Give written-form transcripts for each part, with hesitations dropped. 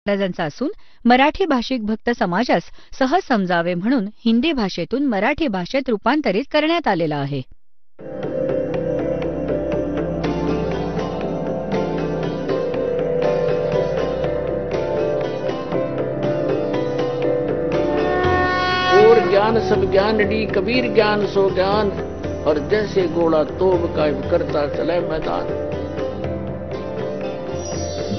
महाराजांचा असून मराठी भाषिक भक्त समाजास सहज समजावे म्हणून हिंदी भाषेतून मराठी भाषेत रूपांतरित करण्यात आलेला आहे. और ज्ञान सब ज्ञानडी कबीर ज्ञान सो ज्ञान और जैसे घोड़ा तोब कायम करता चले मैदान.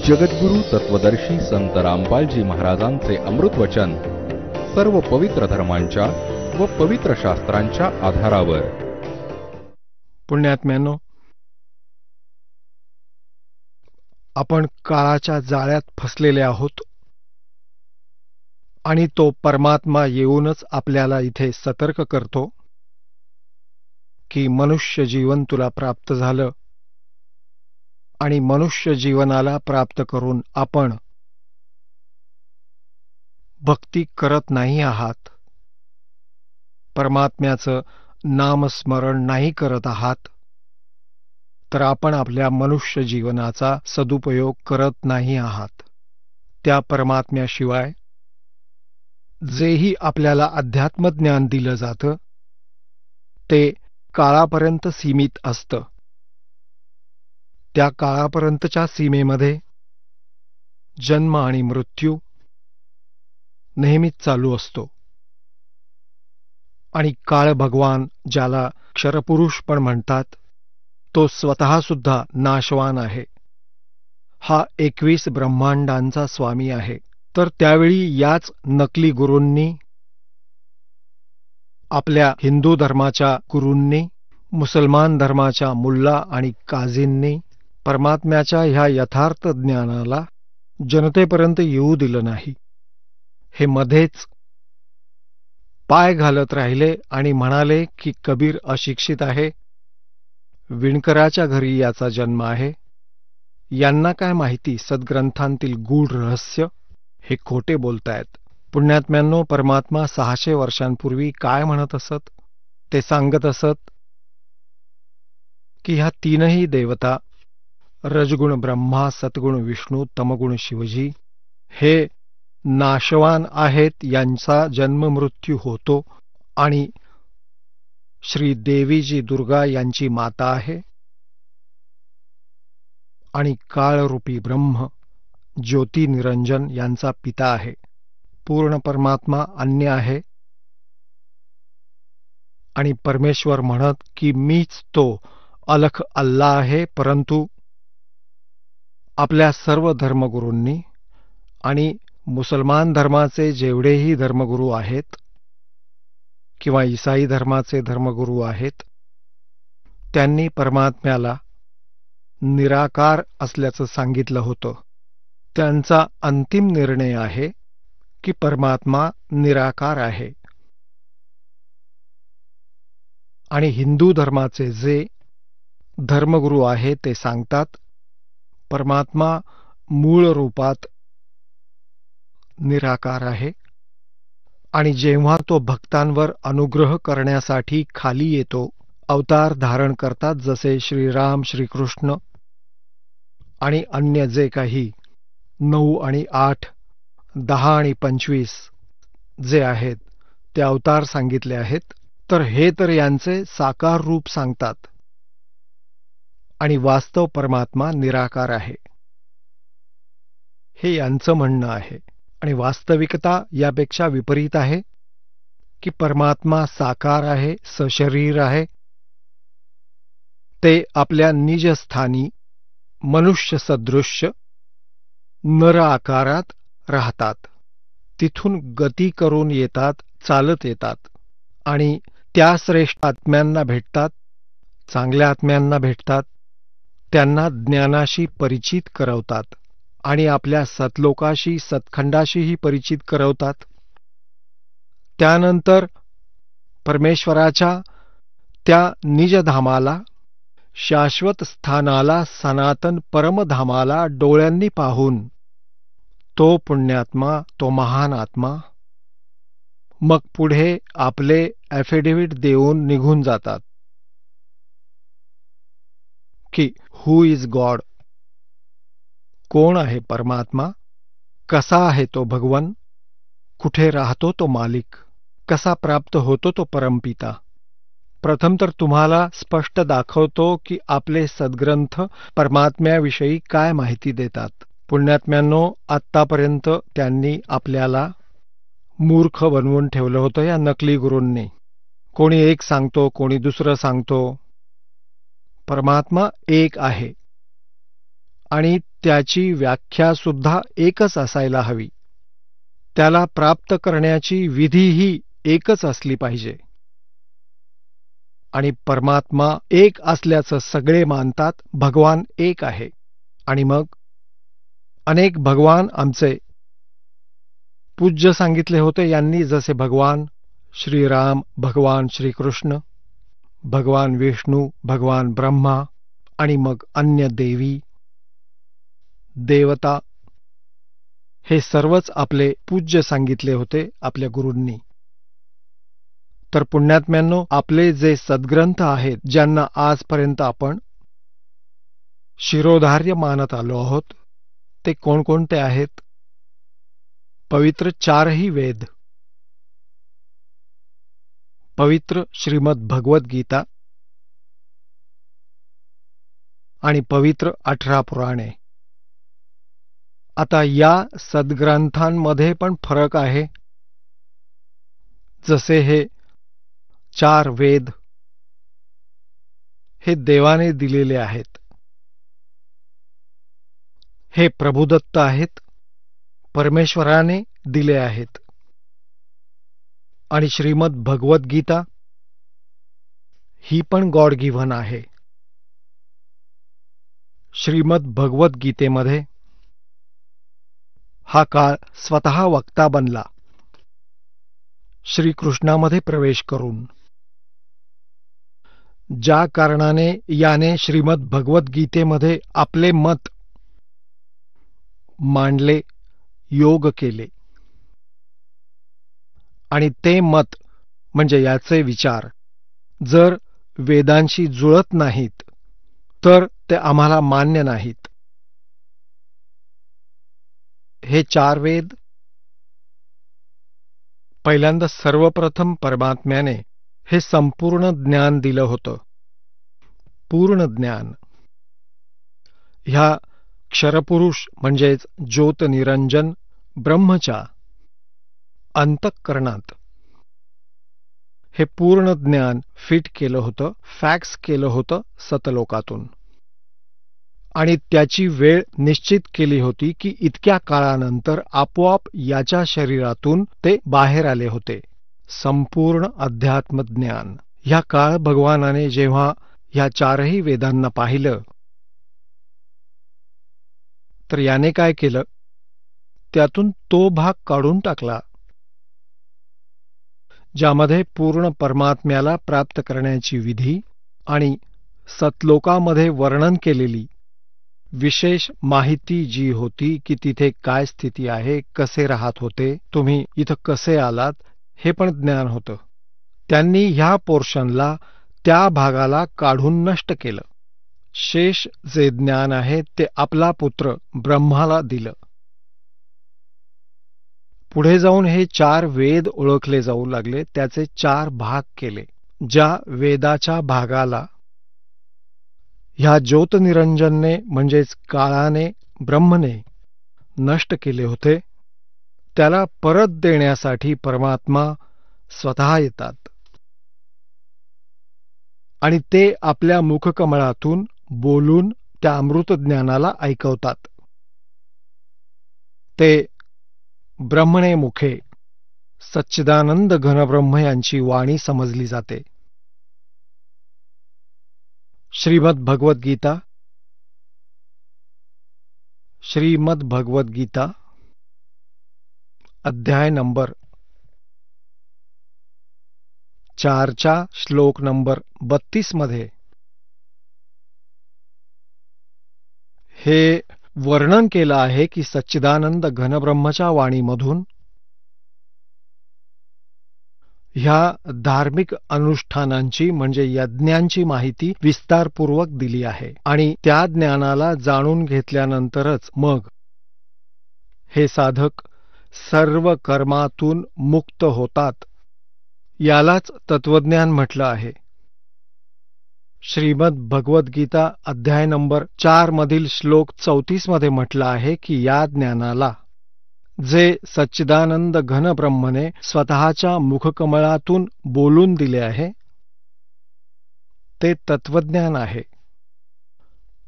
जगद्गुरु तत्वदर्शी संत रामपालजी महाराजांचे अमृत वचन सर्व पवित्र धर्मांच्या व पवित्र शास्त्रांच्या आधारावर. पुण्यात्म्यांनो, आपण काळाच्या जाळ्यात फसलेले आहोत आणि तो परमात्मा येऊनच आपल्याला इथे सतर्क करतो की मनुष्य जीवन तुला प्राप्त झालं आणि मनुष्य जीवनाला प्राप्त करून आपण भक्ती करत नाही आहात, परमात्म्याचं नामस्मरण नाही करत आहात, तर आपण आपल्या मनुष्य जीवनाचा सदुपयोग करत नाही आहात. त्या परमात्म्याशिवाय जेही आपल्याला अध्यात्मज्ञान दिलं जातं ते काळापर्यंत सीमित असतं. त्या काळापर्यंतच्या सीमेमध्ये जन्म आणि मृत्यू नेहमीच चालू असतो आणि काळ भगवान, ज्याला क्षरपुरुष पण म्हणतात, तो स्वतः सुद्धा नाशवान आहे. हा 21 ब्रह्मांडांचा स्वामी आहे. तर त्यावेळी याच नकली गुरूंनी, आपल्या हिंदू धर्माच्या गुरूंनी, मुसलमान धर्माच्या मुल्ला आणि काझींनी परमात्म्याच्या ह्या यथार्थ ज्ञानाला जनतेपर्यंत येऊ दिलं नाही. हे मध्येच पाय घालत राहिले आणि म्हणाले की कबीर अशिक्षित आहे, विणकराच्या घरी याचा जन्म आहे, यांना काय माहिती सद्ग्रंथांतील गूढ रहस्य. हे खोटे बोलतायत. पुण्यात्म्यांनो, परमात्मा 600 वर्षांपूर्वी काय म्हणत असत? ते सांगत असत की ह्या तीनही देवता, रजगुण ब्रह्मा, सत्गुण विष्णू, तमगुण शिवजी, हे नाशवान आहेत, यांचा जन्म मृत्यू होतो आणि श्री देवीजी दुर्गा यांची माता आहे आणि काळरूपी ब्रह्म ज्योती निरंजन यांचा पिता आहे. पूर्ण परमात्मा अन्य आहे आणि परमेश्वर म्हणत की मीच तो अलख अल्ला आहे. परंतु आपल्या सर्व धर्मगुरूंनी आणि मुसलमान धर्माचे जेवढेही धर्मगुरू आहेत किंवा ईसाई धर्माचे धर्मगुरू आहेत, त्यांनी परमात्म्याला निराकार असल्याचं सांगितलं होतं. त्यांचा अंतिम निर्णय आहे की परमात्मा निराकार आहे. आणि हिंदू धर्माचे जे धर्मगुरू आहे ते सांगतात परमात्मा मूळ रूपात निराकार आहे आणि जेव्हा तो भक्तांवर अनुग्रह करण्यासाठी खाली येतो, अवतार धारण करतात, जसे श्रीराम, श्रीकृष्ण आणि अन्य जे काही 9 आणि 8, 10 आणि 25 जे आहेत ते अवतार सांगितले आहेत, तर हे तर यांचे साकार रूप सांगतात आणि वास्तव परमात्मा निराकार आहे, हे यांचं म्हणणं आहे. आणि वास्तविकता यापेक्षा विपरीत आहे की परमात्मा साकार आहे, सशरीर आहे. ते आपल्या निजस्थानी मनुष्य सदृश्य नर आकारात राहतात. तिथून गती करून येतात, चालत येतात आणि त्या श्रेष्ठ आत्म्यांना भेटतात, चांगल्या आत्म्यांना भेटतात, त्यांना ज्ञानाशी परिचित करवतात आणि आपल्या सतलोकाशी, सतखंडाशीही परिचित करवतात. त्यानंतर परमेश्वराच्या त्या निजधामाला, शाश्वत स्थानाला, सनातन परमधामाला डोळ्यांनी पाहून तो पुण्यात्मा, तो महान आत्मा मग पुढे आपले ॲफिडेव्हिट देऊन निघून जातात की हू इज गॉड, कोण आहे परमात्मा, कसा आहे तो भगवन, कुठे राहतो तो मालिक, कसा प्राप्त होतो तो परमपिता. प्रथम तर तुम्हाला स्पष्ट दाखवतो की आपले सद्ग्रंथ परमात्म्याविषयी काय माहिती देतात. पुण्यात्म्यांनो, आत्तापर्यंत त्यांनी आपल्याला मूर्ख बनवून ठेवलं होतं या नकली गुरूंनी. कोणी एक सांगतो, कोणी दुसरं सांगतो. परमात्मा एक आहे आणि त्याची व्याख्या सुद्धा एकच असायला हवी. त्याला प्राप्त करण्याची विधीही एकच असली पाहिजे. आणि परमात्मा एक असल्याचं सगळे मानतात. भगवान एक आहे. आणि मग अनेक भगवान आमचे पूज्य सांगितले होते यांनी, जसे भगवान श्रीराम, भगवान श्रीकृष्ण, भगवान विष्णू, भगवान ब्रह्मा आणि मग अन्य देवी देवता. हे सर्वच आपले पूज्य सांगितले होते आपल्या गुरूंनी. तर पुण्यात्म्यांनो, आपले जे सद्ग्रंथ आहेत, ज्यांना आजपर्यंत आपण शिरोधार्य मानत आलो आहोत, ते कोणकोणते आहेत? पवित्र चारही वेद, पवित्र श्रीमद भगवत गीता आणि पवित्र 18 पुराणे. आता या सद्ग्रंथांमध्ये पण फरक आहे. जसे हे 4 वेद हे देवाने दिलेले आहेत, हे प्रभुदत्त आहेत, परमेश्वराने दिले आहेत. आणि श्रीमद भगवत गीता ही पण गॉड गिव्हन आहे. श्रीमद भगवत गीतेमध्ये हा काळ स्वतः वक्ता बनला, श्रीकृष्णामध्ये प्रवेश करून. ज्या कारणाने याने श्रीमद भगवत गीतेमध्ये आपले मत मांडले, योग केले. आणि ते मत म्हणजे याचे विचार जर वेदांशी जुळत नाहीत तर ते आम्हाला मान्य नाहीत. हे 4 वेद पहिल्यांदा सर्वप्रथम परमात्म्याने हे संपूर्ण ज्ञान दिलं होतं. पूर्ण ज्ञान ह्या क्षरपुरुष म्हणजेच ज्योतनिरंजन ब्रह्मच्या अंतःकरणात हे पूर्ण ज्ञान फिट केलं होतं, फॅक्स केलं होतं सतलोकातून. आणि त्याची वेळ निश्चित केली होती की इतक्या काळानंतर आपोआप याच्या शरीरातून ते बाहेर आले होते. संपूर्ण अध्यात्मज्ञान. ह्या काळ भगवानाने जेव्हा ह्या 4ही वेदांना पाहिलं तर याने काय केलं, त्यातून तो भाग काढून टाकला ज्यामध्ये पूर्ण परमात्म्याला प्राप्त करण्याची विधी आणि सतलोकामध्ये वर्णन केलेली विशेष माहिती जी होती की तिथे काय स्थिती आहे, कसे राहत होते, तुम्ही इथं कसे आलात, हे पण ज्ञान होतं. त्यांनी ह्या पोर्शनला, त्या भागाला काढून नष्ट केलं. शेष जे ज्ञान आहे ते आपला पुत्र ब्रह्माला दिलं. पुढे जाऊन हे 4 वेद ओळखले जाऊ लागले, त्याचे 4 भाग केले. ज्या वेदाच्या भागाला ह्या ज्योतनिरंजनने म्हणजेच काळाने, ब्रह्मने नष्ट केले होते, त्याला परत देण्यासाठी परमात्मा स्वतः येतात आणि ते आपल्या मुखकमळातून बोलून त्या अमृतज्ञानाला ऐकवतात. ते ब्रह्मणे मुखे सच्चिदानंद घनब्रह्म यांची वाणी समजली जाते. श्रीमद भगवत गीता, श्रीमद भगवत गीता अध्याय नंबर 4च्या श्लोक नंबर 32 मध्ये हे वर्णन केलं आहे की सच्चिदानंद घनब्रह्मच्या वाणीमधून ह्या धार्मिक अनुष्ठानांची म्हणजे यज्ञांची माहिती विस्तारपूर्वक दिली आहे. आणि त्या ज्ञानाला जाणून घेतल्यानंतरच मग हे साधक सर्व कर्मातून मुक्त होतात. यालाच तत्वज्ञान म्हटलं आहे. श्रीमद भगवद्गीता अध्याय नंबर 4 मधील श्लोक 34 मध्ये म्हटलं आहे की या ज्ञानाला जे सच्चिदानंद घन ब्रह्मने स्वतःच्या मुखकमळातून बोलून दिले आहे ते तत्वज्ञान आहे.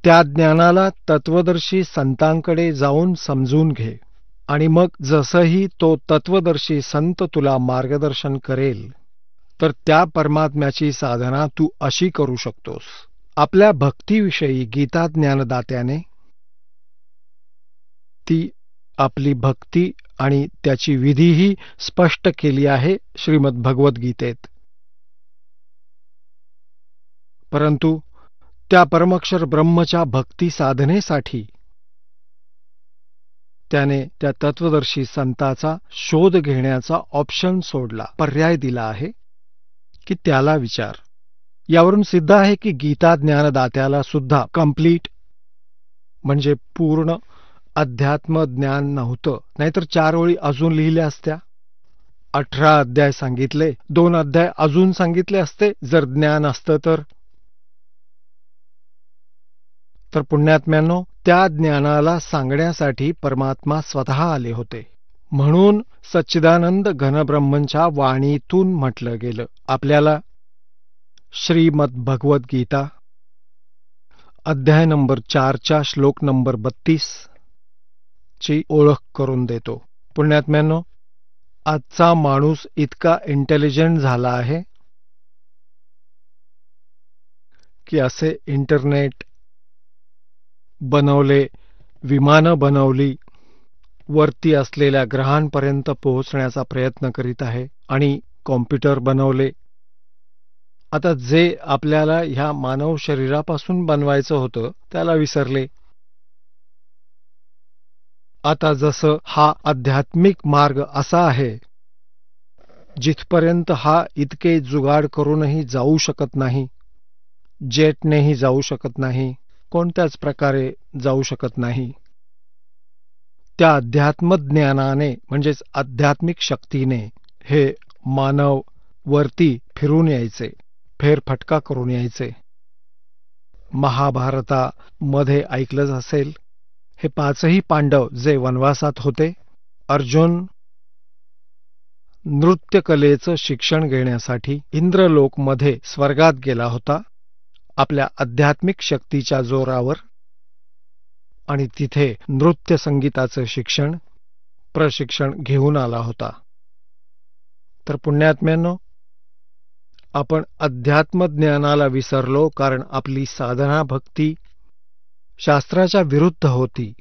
त्या ज्ञानाला तत्वदर्शी संतांकडे जाऊन समजून घे आणि मग जसंही तो तत्वदर्शी संत तुला मार्गदर्शन करेल तर त्या परमात्म्याची साधना तू अशी करू शकतोस. आपल्या भक्तीविषयी गीता ज्ञानदात्याने ती आपली भक्ती आणि त्याची विधीही स्पष्ट केली आहे श्रीमद भगवद्गीतेत. परंतु त्या परमक्षर ब्रह्मच्या भक्ती साधनेसाठी त्याने त्या तत्वदर्शी संताचा शोध घेण्याचा ऑप्शन सोडला, पर्याय दिला आहे की त्याला विचार. यावरून सिद्ध आहे की गीता ज्ञानदात्याला सुद्धा कंप्लीट म्हणजे पूर्ण अध्यात्म ज्ञान नव्हतं, नाहीतर 4 ओळी अजून लिहिल्या असत्या. 18 अध्याय सांगितले, 2 अध्याय अजून सांगितले असते जर ज्ञान असतं तर. पुण्यात्म्यांनो, त्या ज्ञानाला सांगण्यासाठी परमात्मा स्वतः आले होते. म्हणून सच्चिदानंद घनब्रह्मंच्या वाणीतून म्हटलं गेलं. आपल्याला श्रीमद भगवद्गीता अध्याय नंबर 4च्या श्लोक नंबर 32 ची ओळख करून देतो. पुण्यात्म्यांनो, आजचा माणूस इतका इंटेलिजंट झाला आहे की असे इंटरनेट बनवले, विमानं बनवली, वरती असलेल्या ग्रहांपर्यंत पोहोचण्याचा प्रयत्न करीत आहे आणि कॉम्प्युटर बनवले. आता जे आपल्याला ह्या मानव शरीरापासून बनवायचं होतं त्याला विसरले. आता जसं हा आध्यात्मिक मार्ग असा आहे जिथपर्यंत हा इतके जुगाड करूनही जाऊ शकत नाही, जेटनेही जाऊ शकत नाही, कोणत्याच प्रकारे जाऊ शकत नाही, त्या अध्यात्मज्ञानाने म्हणजेच आध्यात्मिक शक्तीने हे मानव वरती फिरून यायचे, फेरफटका करून यायचे. महाभारतामध्ये ऐकलंच असेल, हे 5ही पांडव जे वनवासात होते, अर्जुन नृत्यकलेचं शिक्षण घेण्यासाठी इंद्रलोकमध्ये स्वर्गात गेला होता आपल्या आध्यात्मिक शक्तीच्या जोरावर आणि तिथे नृत्य संगीताचं प्रशिक्षण घेऊन आला होता. तर पुण्यात्म्यांनो, आपण अध्यात्मज्ञानाला विसरलो कारण आपली साधना भक्ती शास्त्राच्या विरुद्ध होती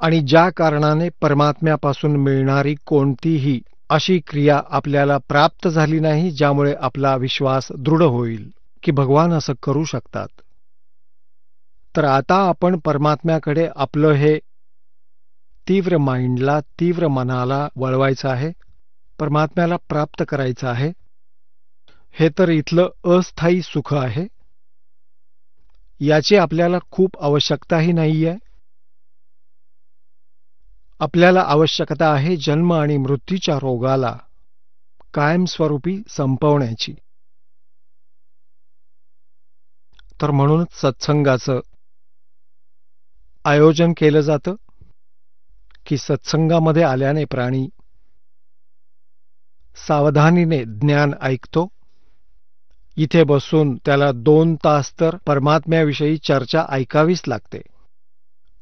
आणि ज्या कारणाने परमात्म्यापासून मिळणारी कोणतीही अशी क्रिया आपल्याला प्राप्त झाली नाही ज्यामुळे आपला विश्वास दृढ होईल की भगवान असं करू शकतात. तर आता आपण परमात्म्याकडे आपलं हे तीव्र माइंडला, तीव्र मनाला वळवायचं आहे, परमात्म्याला प्राप्त करायचं आहे. हे तर इथलं अस्थायी सुख आहे, याची आपल्याला खूप आवश्यकताही नाहीये. आपल्याला आवश्यकता आहे जन्म आणि मृत्यूच्या रोगाला कायमस्वरूपी संपवण्याची. तर म्हणूनच सत्संगाचं आयोजन केलं जातं की सत्संगामध्ये आल्याने प्राणी सावधानीने ज्ञान ऐकतो. इथे बसून त्याला 2 तास तर परमात्म्याविषयी चर्चा ऐकावीच लागते.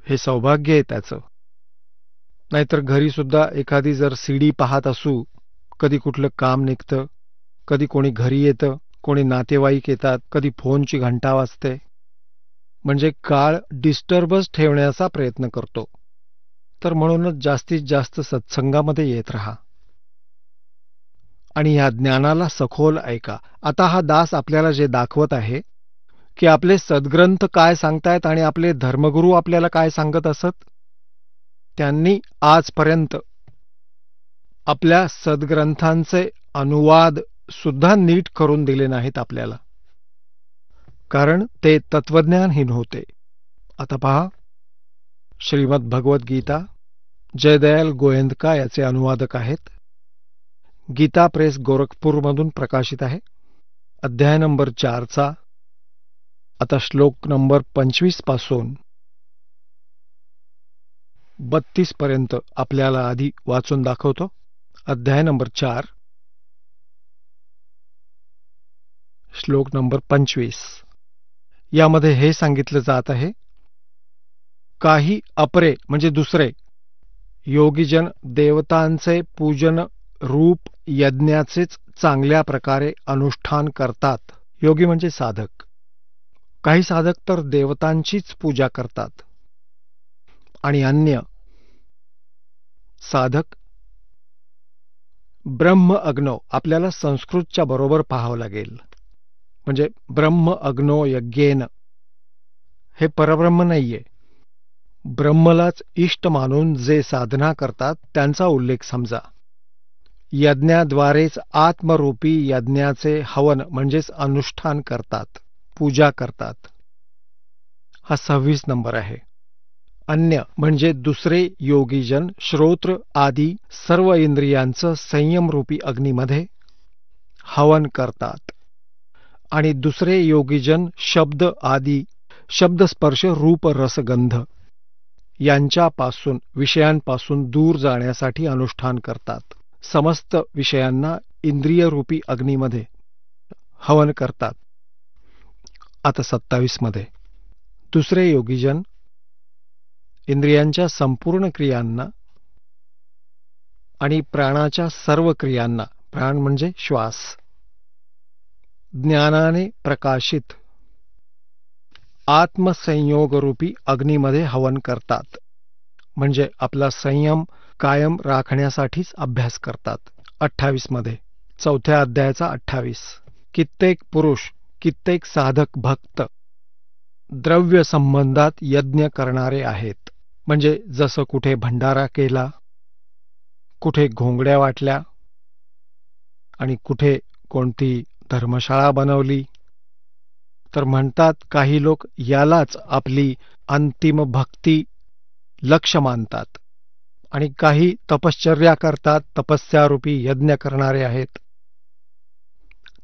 हे सौभाग्य आहे त्याचं. नाहीतर घरी सुद्धा एखादी जर सीडी पाहत असू, कधी कुठलं काम निघतं, कधी कोणी घरी येतं, कोणी नातेवाईक येतात, कधी फोनची घंटा वाजते, म्हणजे काळ डिस्टर्बच ठेवण्याचा प्रयत्न करतो. तर म्हणूनच जास्तीत जास्त सत्संगामध्ये येत राहा आणि ह्या ज्ञानाला सखोल ऐका. आता हा दास आपल्याला जे दाखवत आहे की आपले सद्ग्रंथ काय सांगतायत आणि आपले धर्मगुरू आपल्याला काय सांगत असत, त्यांनी आजपर्यंत आपल्या सद्ग्रंथांचे अनुवाद सुद्धा नीट करून दिले नाहीत आपल्याला, कारण ते तत्वज्ञानहीन होते. आता पहा, श्रीमद भगवद्गीता जयदयाल गोयंदका याचे अनुवादक आहेत. गीता प्रेस गोरखपूरमधून प्रकाशित आहे. अध्याय नंबर 4चा आता श्लोक नंबर 25 पासून 32 पर्यंत आपल्याला आधी वाचून दाखवतो. अध्याय नंबर 4 श्लोक नंबर 25. यामध्ये हे सांगितलं जात आहे, काही अपरे म्हणजे दुसरे योगीजन देवतांचे पूजन रूप यज्ञाचेच चांगल्या प्रकारे अनुष्ठान करतात. योगी म्हणजे साधक. काही साधक तर देवतांचीच पूजा करतात आणि अन्य साधक ब्रह्म अग्नो, आपल्याला संस्कृतच्या बरोबर पाहावं लागेल, म्हणजे ब्रह्म अग्नो यज्ञेन, हे परब्रह्म नाहीये. ब्रह्मलाच इष्ट मानून जे साधना करतात त्यांचा उल्लेख समजा. यज्ञाद्वारेच आत्मरूपी यज्ञाचे हवन म्हणजेच अनुष्ठान करतात, पूजा करतात. हा 26 नंबर आहे. अन्य म्हणजे दुसरे योगीजन श्रोत्र आदी सर्व इंद्रियांचं संयमरूपी अग्नीमध्ये हवन करतात. आणि दुसरे योगीजन शब्द आदी शब्दस्पर्श रूप रसगंध यांच्यापासून विषयांपासून दूर जाण्यासाठी अनुष्ठान करतात. समस्त विषयांना इंद्रियरूपी अग्नीमध्ये हवन करतात. आता 27 मध्ये दुसरे योगीजन इंद्रियांच्या संपूर्ण क्रियांना आणि प्राणाच्या सर्व क्रियांना, प्राण म्हणजे श्वास, ज्ञानाने प्रकाशित आत्मसंयोगरूपी अग्नीमध्ये हवन करतात. म्हणजे आपला संयम कायम राखण्यासाठीच अभ्यास करतात. 28 मध्ये चौथ्या अध्यायाचा 28. कित्येक पुरुष, कित्येक साधक भक्त द्रव्य संबंधात यज्ञ करणारे आहेत. म्हणजे जसं कुठे भंडारा केला, कुठे घोंगड्या वाटल्या आणि कुठे कोणती धर्मशाळा बनवली, तर म्हणतात काही लोक यालाच आपली अंतिम भक्ती लक्ष मानतात. आणि काही तपश्चर्या करतात, तपस्यारूपी यज्ञ करणारे आहेत.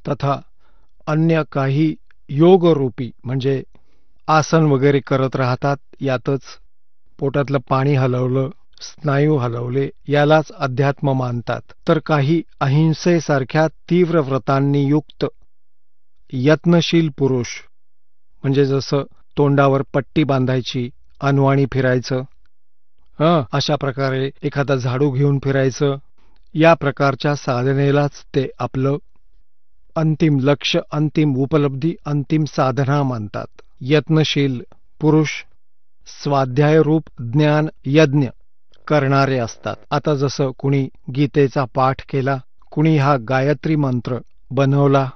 तथा अन्य काही योगरूपी म्हणजे आसन वगैरे करत राहतात, यातच पोटातलं पाणी हलवलं, स्नायू हलवले, यालाच अध्यात्म मानतात. तर काही अहिंसेसारख्या तीव्र व्रतांनी युक्त यत्नशील पुरुष, म्हणजे जसं तोंडावर पट्टी बांधायची, अनवाणी फिरायचं, अशा प्रकारे एखादा झाडू घेऊन फिरायचं, या प्रकारच्या साधनेलाच ते आपलं अंतिम लक्ष, अंतिम उपलब्धी, अंतिम साधना मानतात. यत्नशील पुरुष स्वाध्यायरूप ज्ञान यज्ञ करणारे असतात. आता जसं कुणी गीतेचा पाठ केला, कुणी हा गायत्री मंत्र बनवला,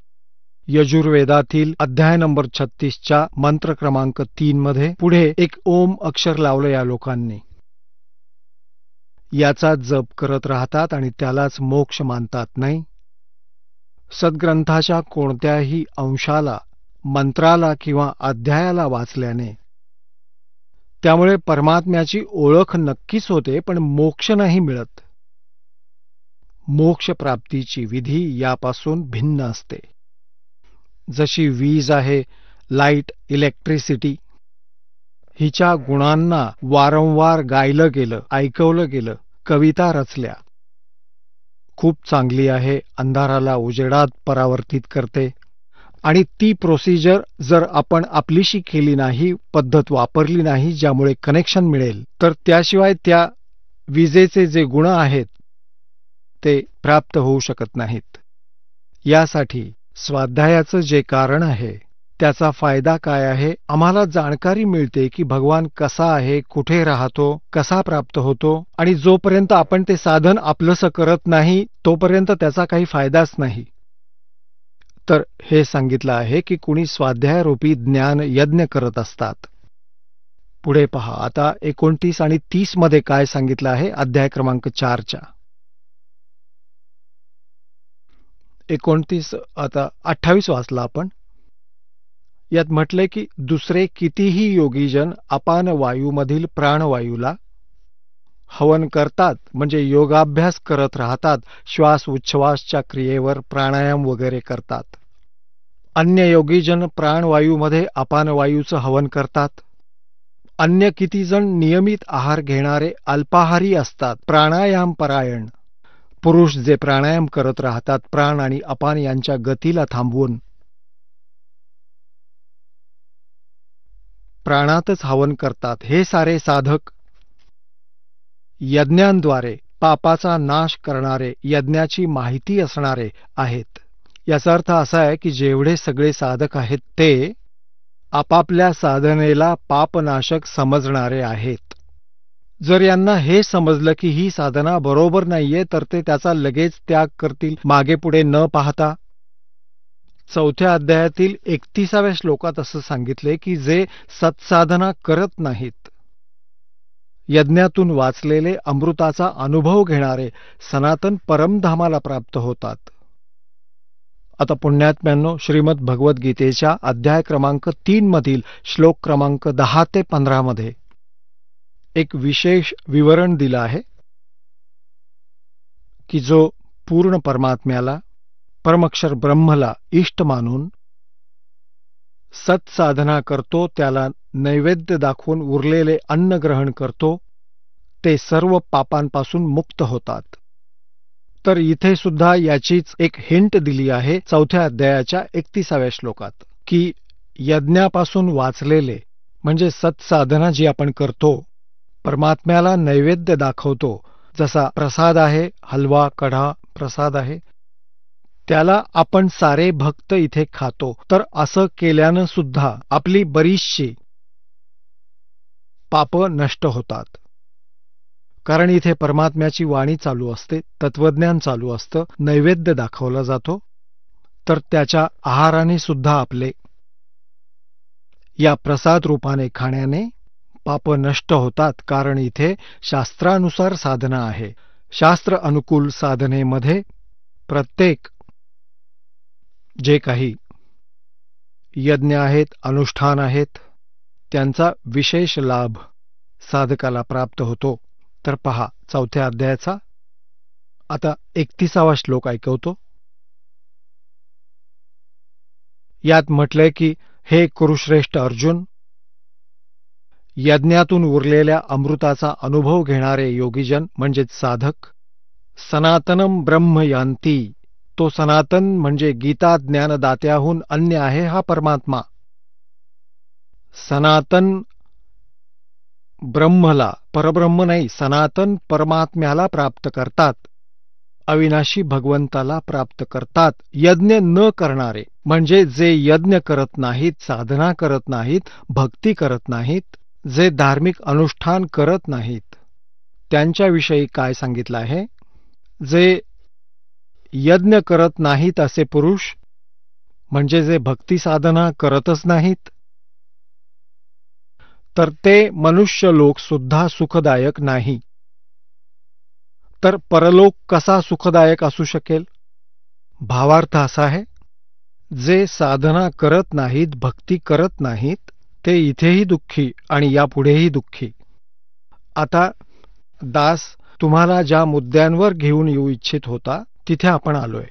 यजुर्वेदातील अध्याय नंबर 36च्या मंत्र क्रमांक 3 मध्ये पुढे एक ओम अक्षर लावलं या लोकांनी, याचा जप करत राहतात आणि त्यालाच मोक्ष मानतात. नाही, सद्ग्रंथाच्या कोणत्याही अंशाला, मंत्राला किंवा अध्यायाला वाचल्याने त्यामुळे परमात्म्याची ओळख नक्कीच होते, पण मोक्ष नाही मिळत. मोक्ष प्राप्तीची विधी यापासून भिन्न असते. जशी वीज आहे, लाईट, इलेक्ट्रिसिटी, हिच्या गुणांना वारंवार गायलं गेलं, ऐकवलं गेलं, कविता रचल्या, खूप चांगली आहे, अंधाराला उजेडात परावर्तित करते, आणि ती प्रोसिजर जर आपण आपलीशी केली नाही, पद्धत वापरली नाही, ज्यामुळे कनेक्शन मिळेल, तर त्याशिवाय त्या विजेचे जे गुण आहेत ते प्राप्त होऊ शकत नाहीत. यासाठी स्वाध्यायाचं जे कारण आहे, त्याचा फायदा काय आहे, आम्हाला जाणकारी मिळते की भगवान कसा आहे, कुठे राहतो, कसा प्राप्त होतो, आणि जोपर्यंत आपण ते साधन आपलंसं करत नाही तोपर्यंत त्याचा काही फायदाच नाही. तर हे सांगितलं आहे की कुणी स्वाध्यायरूपी ज्ञान यज्ञ करत असतात. पुढे पहा आता 29 आणि 30 मध्ये काय सांगितलं आहे. अध्याय क्रमांक 4च्या 29 आता 28 वाचला आपण. यात म्हटले की दुसरे कितीही योगीजन अपान वायूमधील प्राणवायूला हवन करतात म्हणजे योगाभ्यास करत राहतात, श्वास उच्छ्वासच्या क्रियेवर प्राणायाम वगैरे करतात. अन्य योगीजन प्राणवायूमध्ये अपानवायूचं हवन करतात. अन्य किती जण नियमित आहार घेणारे अल्पाहारी असतात, प्राणायाम परायण. पुरुष जे प्राणायाम करत राहतात प्राण आणि अपान यांच्या गतीला थांबवून. प्राणातच हवन करतात. हे सारे साधक यज्ञांद्वारे पापाचा नाश करणारे, यज्ञाची माहिती असणारे आहेत. याचा अर्थ असा आहे की जेवढे सगळे साधक आहेत ते आपापल्या साधनेला पापनाशक समजणारे आहेत. जर यांना हे समजलं की ही साधना बरोबर नाहीये तर ते त्याचा लगेच त्याग करतील, मागे पुढे न पाहता. 4थ्या अध्यायातील 31व्या श्लोकात असं सांगितले की जे सत्साधना करत नाहीत, यज्ञातून वाचलेले अमृताचा अनुभव घेणारे सनातन परमधामाला प्राप्त होतात. आता पुण्यात्म्यांनो, श्रीमद भगवद्गीतेच्या अध्याय क्रमांक 3 मधील श्लोक क्रमांक 10 ते 15 मध्ये एक विशेष विवरण दिलं आहे की जो पूर्ण परमात्म्याला, परमक्षर ब्रह्मला इष्ट मानून सत्साधना करतो, त्याला नैवेद्य दाखवून उरलेले अन्न ग्रहण करतो, ते सर्व पापांपासून मुक्त होतात. तर इथे सुद्धा याचीच एक हिंट दिली आहे 4थ्या अध्यायाच्या 31व्या श्लोकात की यज्ञापासून वाचलेले म्हणजे सत्साधना जी आपण करतो, परमात्म्याला नैवेद्य दाखवतो, जसा प्रसाद आहे, हलवा कढा प्रसाद आहे, त्याला आपण सारे भक्त इथे खातो. तर असं केल्यानं सुद्धा आपली बरीचशी पाप नष्ट होतात. कारण इथे परमात्म्याची वाणी चालू असते, तत्वज्ञान चालू असतं, नैवेद्य दाखवला जातो. तर त्याच्या आहाराने सुद्धा आपले या प्रसाद रूपाने खाण्याने पाप नष्ट होतात. कारण इथे शास्त्रानुसार साधना आहे. शास्त्र अनुकूल साधनेमध्ये प्रत्येक जे काही यज्ञ आहेत, अनुष्ठान आहेत, त्यांचा विशेष लाभ साधकाला प्राप्त होतो. तर पहा 4थ्या अध्यायाचा आता 31वा श्लोक ऐकवतो. यात म्हटलंय की हे कुरुश्रेष्ठ अर्जुन, यज्ञातून उरलेल्या अमृताचा अनुभव घेणारे योगीजन म्हणजेच साधक सनातनम ब्रह्म यांती, तो सनातन म्हणजे गीता ज्ञानदात्याहून अन्य आहे हा परमात्मा. सनातन ब्रह्मला, परब्रह्म नाही, सनातन परमात्म्याला प्राप्त करतात, अविनाशी भगवंताला प्राप्त करतात. यज्ञ न करणारे म्हणजे जे यज्ञ करत नाहीत, साधना करत नाहीत, भक्ती करत नाहीत, जे धार्मिक अनुष्ठान करत नाहीत, त्यांच्याविषयी काय सांगितलं आहे? जे यज्ञ करत नाहीत असे पुरुष म्हणजे जे भक्ती साधना करतच नाहीत, तर ते मनुष्य लोक सुद्धा सुखदायक नाही. तर परलोक कसा सुखदायक असू शकेल? भावार्थ असा आहे, जे साधना करत नाहीत, भक्ती करत नाहीत, ते इथेही दुःखी आणि यापुढेही दुःखी. आता दास तुम्हाला ज्या मुद्द्यांवर घेऊन येऊ इच्छित होता तिथे आपण आलोय.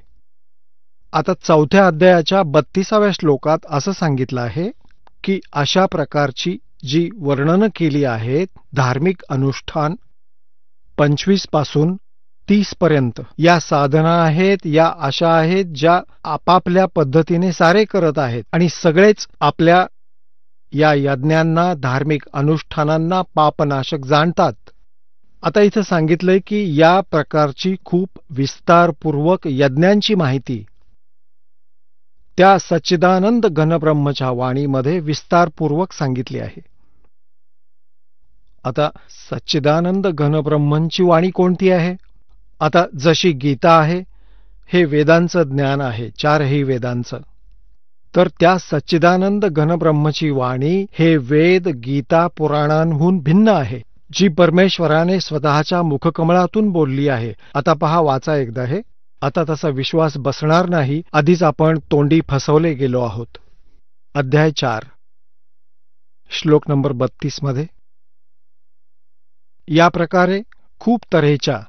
आता 4थ्या अध्यायाच्या 32व्या श्लोकात असं सांगितलं आहे की अशा प्रकारची जी वर्णनं केली आहेत धार्मिक अनुष्ठान 25 पासून 30 पर्यंत या साधना आहेत, या अशा आहेत ज्या आपापल्या पद्धतीने सारे करत आहेत आणि सगळेच आपल्या या यज्ञांना, धार्मिक अनुष्ठानांना पापनाशक जाणतात. आता इथं सांगितलंय की या प्रकारची खूप विस्तारपूर्वक यज्ञांची माहिती त्या सच्चिदानंद घनब्रह्मच्या वाणीमध्ये विस्तारपूर्वक सांगितली आहे. आता सच्चिदानंद घनब्रह्मची वाणी कोणती आहे? आता जशी गीता आहे, हे वेदांचं ज्ञान आहे, 4ही वेदांचं, तर त्या सच्चिदानंद घनब्रह्मची वाणी हे वेद, गीता, पुराणांहून भिन्न आहे, जी परमेश्वराने स्वतःच्या मुखकमळातून बोलली आहे. आता पहा, वाचा एकदा हे. आता तसा विश्वास बसणार नाही, आधीच आपण तोंडी फसवले गेलो आहोत. अध्याय 4 श्लोक नंबर 32 मध्ये या प्रकारे खूप तऱ्हेच्या,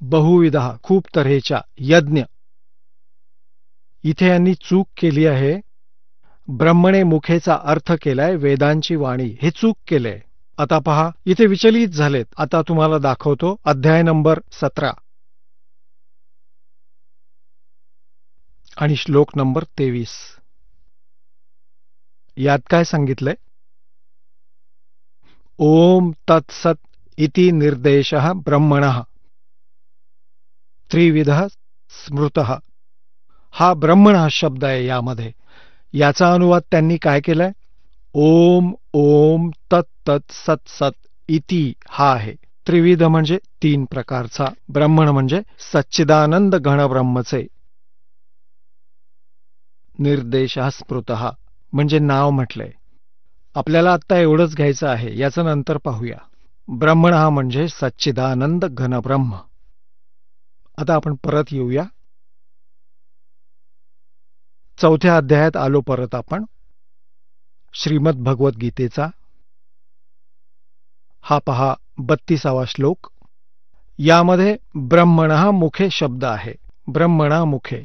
बहुविधा खूप तऱ्हेच्या यज्ञ. इथे यांनी चूक केली आहे. ब्रह्मणे मुखेचा अर्थ केलाय वेदांची वाणी, हे चूक केलंय. आता पहा, इथे विचलित झालेत. आता तुम्हाला दाखवतो अध्याय नंबर 17 आणि श्लोक नंबर 23. यात काय सांगितलंय? ओम तत्सत इति निर्देशः ब्रह्मणः त्रिविधः स्मृतः. हा ब्रह्मणः शब्द आहे यामध्ये. याचा अनुवाद त्यांनी काय केलाय? ओम ओम तत् तत् सत सत इति हा आहे. त्रिविध म्हणजे 3 प्रकारचा, ब्रह्मण म्हणजे सच्चिदानंद घनब्रह्मचे. निर्देशः स्मृतः म्हणजे नाव म्हटलंय. आपल्याला आता एवढंच घ्यायचं आहे, याचं नंतर पाहूया. ब्रह्मण हा म्हणजे सच्चिदानंद घनब्रह्म. आता आपण परत येऊया. 4थ्या अध्यायात आलो परत आपण. श्रीमद भगवद्गीतेचा हा पहा 32वा श्लोक. यामध्ये ब्रह्मणः मुखे शब्द आहे. ब्रह्मणः मुखे.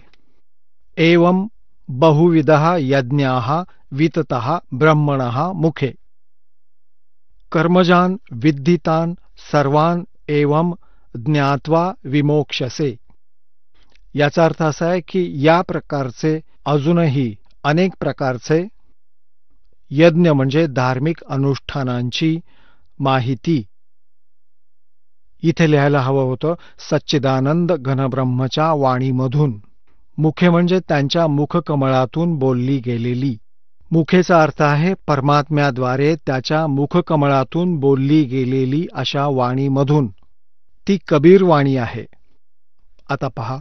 एवं बहुविधः यज्ञाः विततः ब्रह्मणः मुखे. कर्मजान विद्धितान सर्वान एवं ज्ञात्वा विमोक्षसे. याचा अर्थ असा आहे की या प्रकारचे अजूनही अनेक प्रकारचे यज्ञ म्हणजे धार्मिक अनुष्ठानांची माहिती इथे लिहायला हवं होतं सच्चिदानंद घनब्रह्मच्या वाणीमधून. मुखे म्हणजे त्यांच्या मुखकमळातून बोलली गेलेली. मुखेचा अर्थ आहे परमात्म्याद्वारे त्याच्या मुखकमळातून बोलली गेलेली अशा वाणीमधून. ती कबीर वाणी आहे. आता पहा,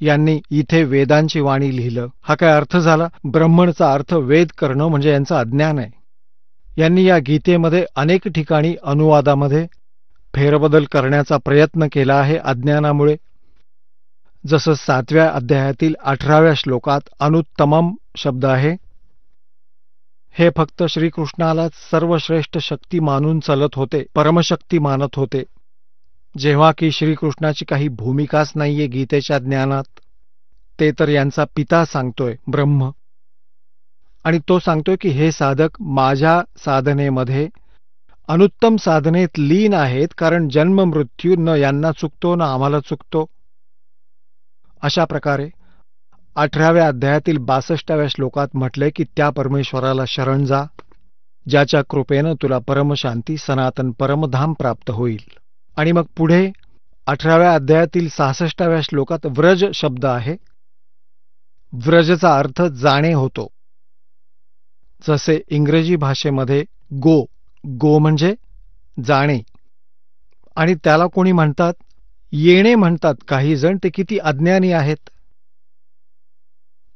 यांनी इथे वेदांची वाणी लिहिलं. हा काय अर्थ झाला? ब्रह्मणचा अर्थ वेद करणं म्हणजे यांचं अज्ञान आहे. यांनी या गीतेमध्ये अनेक ठिकाणी अनुवादामध्ये फेरबदल करण्याचा प्रयत्न केला आहे अज्ञानामुळे. जसं 7व्या अध्यायातील 18व्या श्लोकात अनुत्तमम शब्द आहे. हे फक्त श्रीकृष्णालाच सर्वश्रेष्ठ शक्ती मानून चालत होते, परमशक्ती मानत होते, जेव्हा की श्रीकृष्णाची काही भूमिकाच नाहीये गीतेच्या ज्ञानात. ते तर यांचा पिता सांगतोय ब्रह्म. आणि तो सांगतोय की हे साधक माझ्या साधनेमध्ये अनुत्तम साधनेत लीन आहेत, कारण जन्म मृत्यू न यांना चुकतो ना आम्हाला चुकतो. अशा प्रकारे 18व्या अध्यायातील 62व्या श्लोकात म्हटलंय की त्या परमेश्वराला शरण जा, ज्याच्या कृपेनं तुला परमशांती सनातन परमधाम प्राप्त होईल. आणि मग पुढे 18व्या अध्यायातील 66व्या श्लोकात व्रज शब्द आहे. व्रजचा अर्थ जाणे होतो. जसे इंग्रजी भाषेमध्ये गो, गो म्हणजे जाणे, आणि त्याला कोणी म्हणतात येणे म्हणतात काही जण. ते किती अज्ञानी आहेत.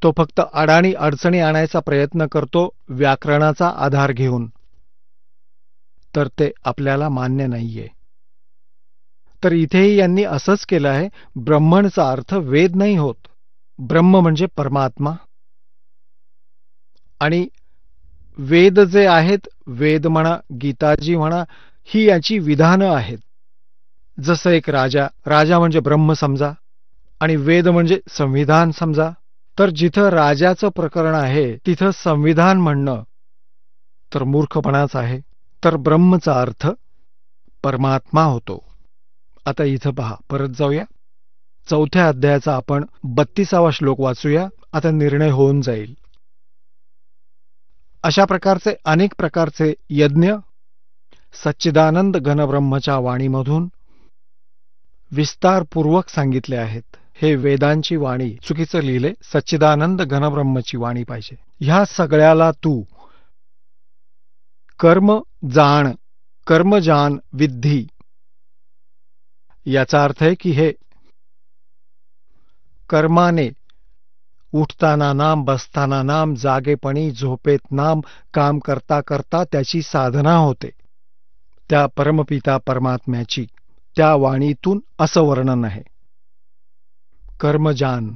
तो फक्त अडाणी अडचणी आणायचा प्रयत्न करतो व्याकरणाचा आधार घेऊन, तर ते आपल्याला मान्य नाहीये. तर इथेही यांनी असंच केलं आहे. ब्रह्मणचा अर्थ वेद नाही होत. ब्रह्म म्हणजे परमात्मा. आणि वेद जे आहेत, वेद म्हणा गीताजी म्हणा, ही याची विधानं आहेत. जसं एक राजा म्हणजे ब्रह्म समजा, आणि वेद म्हणजे संविधान समजा. तर जिथं राजाचं प्रकरण आहे तिथं संविधान म्हणणं तर मूर्खपणाच आहे. तर ब्रह्मचा अर्थ परमात्मा होतो. आता इथं पहा, परत जाऊया. 4थ्या अध्यायाचा आपण 32वा श्लोक वाचूया. आता निर्णय होऊन जाईल. अशा प्रकारचे अनेक प्रकारचे यज्ञ सच्चिदानंद घनब्रह्मच्या वाणीमधून विस्तारपूर्वक सांगितले आहेत. हे वेदांची वाणी चुकीचं लिहिले, सच्चिदानंद घनब्रह्मची वाणी पाहिजे. ह्या सगळ्याला तू कर्मजान विद्धी. याचा अर्थ आहे की हे कर्माने उठताना नाम, बसताना नाम, जागेपणी झोपेत नाम, काम करता करता त्याची साधना होते त्या परमपिता परमात्म्याची. त्या वाणीतून असं वर्णन आहे. कर्मजान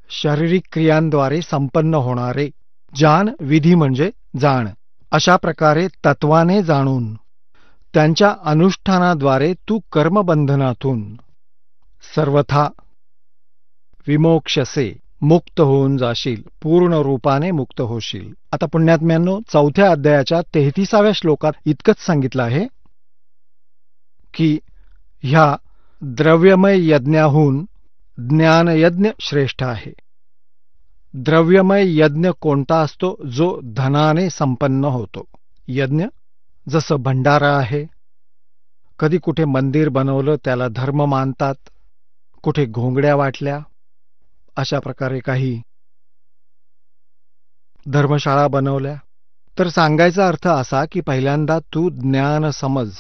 शारीरिक क्रियांद्वारे संपन्न होणारे. जान विधी म्हणजे जाण. अशा प्रकारे तत्वाने जाणून त्यांच्या अनुष्ठानाद्वारे तू कर्मबंधनातून सर्वथा विमोक्षसे मुक्त होऊन जाशील, पूर्ण रूपाने मुक्त होशील. आता पुण्यात्म्यांनो, 4थ्या अध्यायाच्या 33व्या श्लोकात इतकंच सांगितलं आहे की ह्या द्रव्यमय यज्ञाहून ज्ञानयज्ञ श्रेष्ठ आहे. द्रव्यमय यज्ञ कोणता असतो? जो धनाने संपन्न होतो. यज्ञ जसं भंडारा आहे, कधी कुठे मंदिर बनवलं त्याला धर्म मानतात, कुठे घोंगड्या वाटल्या, अशा प्रकारे काही धर्मशाळा बनवल्या. तर सांगायचा अर्थ असा की पहिल्यांदा तू ज्ञान समज.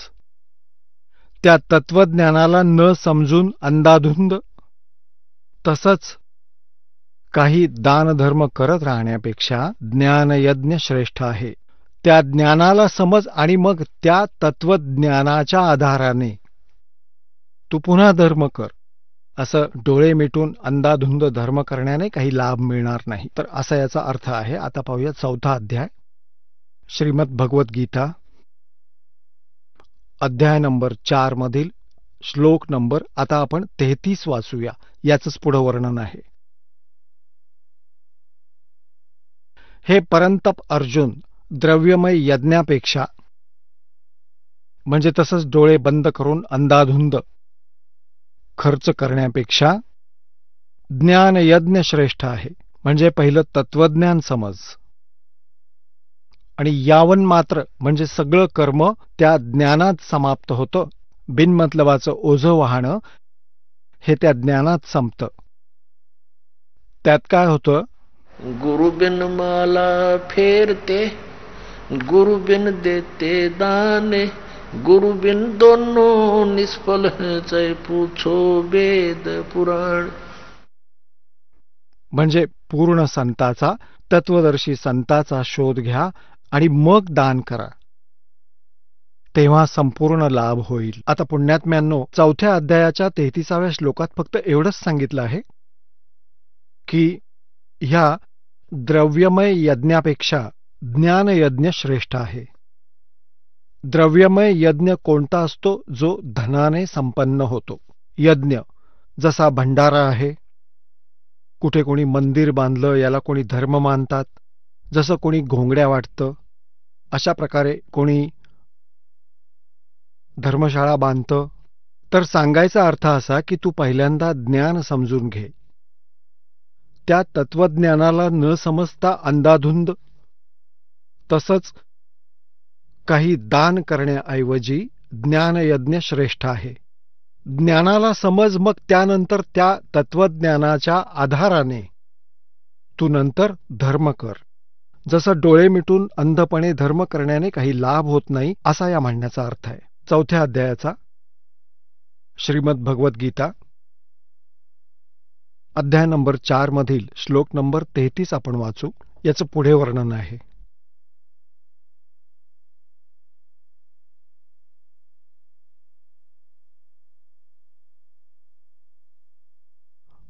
त्या तत्वज्ञानाला न समजून अंधाधुंद तसंच काही दानधर्म करत राहण्यापेक्षा ज्ञानयज्ञ श्रेष्ठ आहे. त्या ज्ञानाला समज आणि मग त्या तत्वज्ञानाच्या आधाराने तू पुन्हा धर्म कर. असं डोळे मिटून अंधाधुंद धर्म करण्याने काही लाभ मिळणार नाही. तर असा याचा अर्थ आहे. आता पाहूया 4था अध्याय, श्रीमद भगवत गीता, अध्याय नंबर 4 मधील श्लोक नंबर आता आपण 33 वाचूया. याचंच पुढं वर्णन आहे. हे परंतप अर्जुन, द्रव्यमय यज्ञापेक्षा म्हणजे तसंच डोळे बंद करून अंधाधुंद खर्च करण्यापेक्षा ज्ञानयज्ञ श्रेष्ठ आहे. म्हणजे पहिलं तत्वज्ञान समज आणि यावन मात्र म्हणजे सगळं कर्म त्या ज्ञानात समाप्त होतं. बिनमतलबाचं ओझं वाहणं हे त्या ज्ञानात संपतं. त्यात काय होतं? गुरु बिन माला फेरते, गुरु बिन देते दाने, गुरु बिन दोनों निष्फल चै पूछो वेद पुराण. म्हणजे पूर्ण संताचा, तत्वदर्शी संताचा शोध घ्या आणि मग दान करा, तेव्हा संपूर्ण लाभ होईल. आता पुण्यात्म्यांनो, 4थ्या अध्यायाच्या 33व्या श्लोकात फक्त एवढंच सांगितलं आहे की ह्या द्रव्यमय यज्ञापेक्षा ज्ञानयज्ञ श्रेष्ठ आहे. द्रव्यमय यज्ञ कोणता असतो? जो धनाने संपन्न होतो. यज्ञ जसा भंडारा आहे, कुठे कोणी मंदिर बांधलं याला कोणी धर्म मानतात, जसं कोणी घोंगड्या वाटतं, अशा प्रकारे कोणी धर्मशाळा बांधतं. तर सांगायचा अर्थ असा की तू पहिल्यांदा ज्ञान समजून घे. त्या तत्वज्ञानाला न समजता अंधाधुंद तसंच काही दान करण्याऐवजी ज्ञानयज्ञ श्रेष्ठ आहे. ज्ञानाला समज, मग त्यानंतर त्या तत्वज्ञानाच्या आधाराने तू नंतर धर्म कर. जसं डोळे मिटून अंधपणे धर्म करण्याने काही लाभ होत नाही, असा या म्हणण्याचा अर्थ आहे. 4थ्या अध्यायाचा श्रीमद भगवत गीता, अध्याय नंबर 4 मधील श्लोक नंबर 33 आपण वाचू. याचं पुढे वर्णन आहे.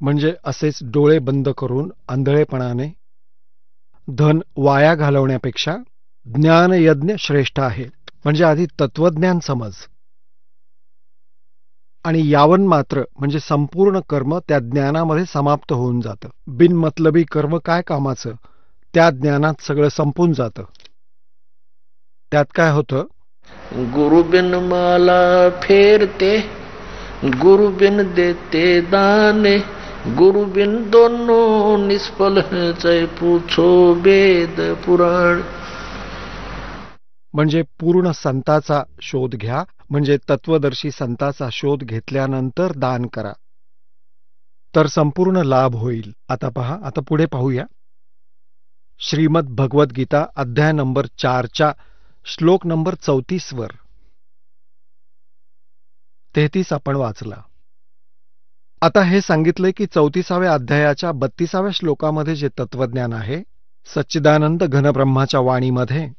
म्हणजे असेच डोळे बंद करून आंधळेपणाने धन वाया घालवण्यापेक्षा ज्ञानयज्ञ श्रेष्ठ आहे. म्हणजे आधी तत्वज्ञान समज आणि यावन मात्र म्हणजे संपूर्ण कर्म त्या ज्ञानामध्ये समाप्त होऊन जातं. बिनमतलबी कर्म काय कामाचं? त्या ज्ञानात सगळं संपून जातं. त्यात काय होतं? गुरु बिन माला फेरते, गुरु बिन देते दाने, गुरु बिन दोनों निष्फल चै पूछो वेद पुराण. म्हणजे पूर्ण संताचा शोध घ्या, म्हणजे तत्वदर्शी संताचा शोध घेतल्यानंतर दान करा, तर संपूर्ण लाभ होईल. आता पहा, आता पुढे पाहूया. श्रीमद भगवत गीता, अध्याय नंबर 4च्या श्लोक नंबर 34 वर 33 आपण वाचला. आता हे सांगितलंय की 34व्या अध्यायाच्या 32व्या श्लोकामध्ये जे तत्वज्ञान आहे, सच्चिदानंद घनब्रह्माच्या वाणीमध्ये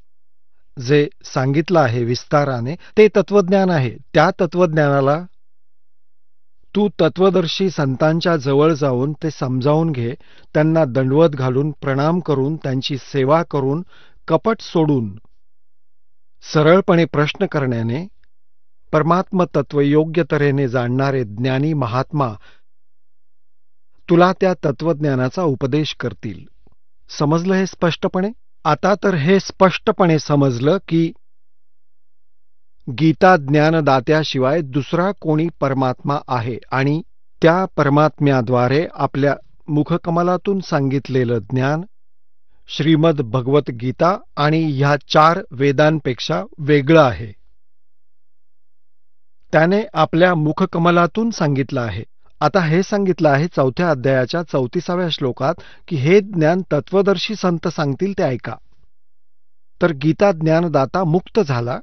जे सांगितलं आहे विस्ताराने, ते तत्वज्ञान आहे. त्या तत्वज्ञानाला तू तत्वदर्शी संतांच्या जवळ जाऊन ते समजावून घे. त्यांना दंडवत घालून, प्रणाम करून, त्यांची सेवा करून, कपट सोडून सरळपणे प्रश्न करण्याने परमात्म तत्व योग्य तऱ्हेने जाणणारे ज्ञानी महात्मा तुला त्या तत्वज्ञानाचा उपदेश करतील. समजलं हे स्पष्टपणे? आता तर हे स्पष्टपणे समजलं की गीता ज्ञानदात्याशिवाय दुसरा कोणी परमात्मा आहे आणि त्या परमात्म्याद्वारे आपल्या मुखकमलातून सांगितलेलं ज्ञान श्रीमद भगवत गीता आणि ह्या 4 वेदांपेक्षा वेगळं आहे. त्याने आपल्या मुखकमलातून सांगितलं आहे. आता हे सांगितलं आहे 4थ्या अध्यायाच्या 34व्या श्लोकात की हे ज्ञान तत्वदर्शी संत सांगतील ते ऐका. तर गीता ज्ञानदाता मुक्त झाला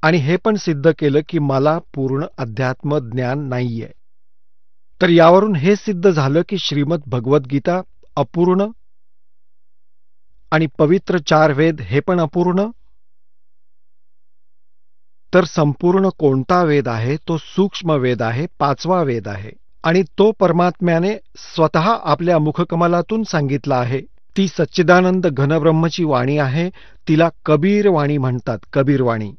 आणि हे पण सिद्ध केलं की मला पूर्ण अध्यात्म ज्ञान नाहीये. तर यावरून हे सिद्ध झालं की श्रीमद भगवद्गीता अपूर्ण आणि पवित्र 4 वेद हे पण अपूर्ण. तर संपूर्ण कोणता वेद आहे? तो सूक्ष्म वेद आहे, 5वा वेद आहे आणि तो परमात्म्याने स्वतः आपल्या मुखकमलातून सांगितला आहे. ती सच्चिदानंद घनब्रह्मची वाणी आहे. तिला कबीर वाणी म्हणतात, कबीरवाणी.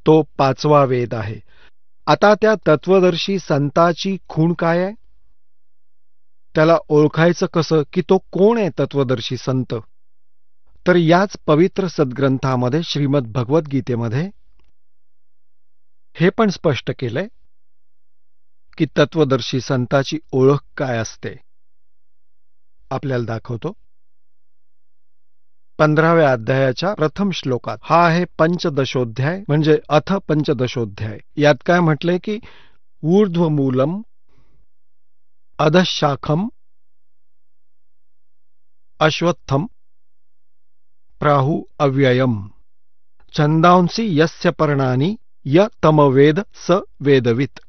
तो 5वा वेद आहे. आता त्या तत्वदर्शी संताची खूण काय आहे? त्याला ओळखायचं कसं की तो कोण आहे तत्वदर्शी संत? तर याच पवित्र सद्ग्रंथामध्ये श्रीमद भगवद्गीतेमध्ये हे पण स्पष्ट केलंय की तत्वदर्शी संताची ओळख काय असते. आपल्याला दाखवतो. 15व्या अध्यायाच्या प्रथम श्लोकात. हा आहे पंचदशोध्याय म्हणजे अथ पंचदशोध्याय. यात काय म्हटलंय की ऊर्ध्वमूलम अधशाखम अश्वत्थम प्राहु अव्ययम छंदांसी यस्य पर्णानि य तमवेद स वेदवित.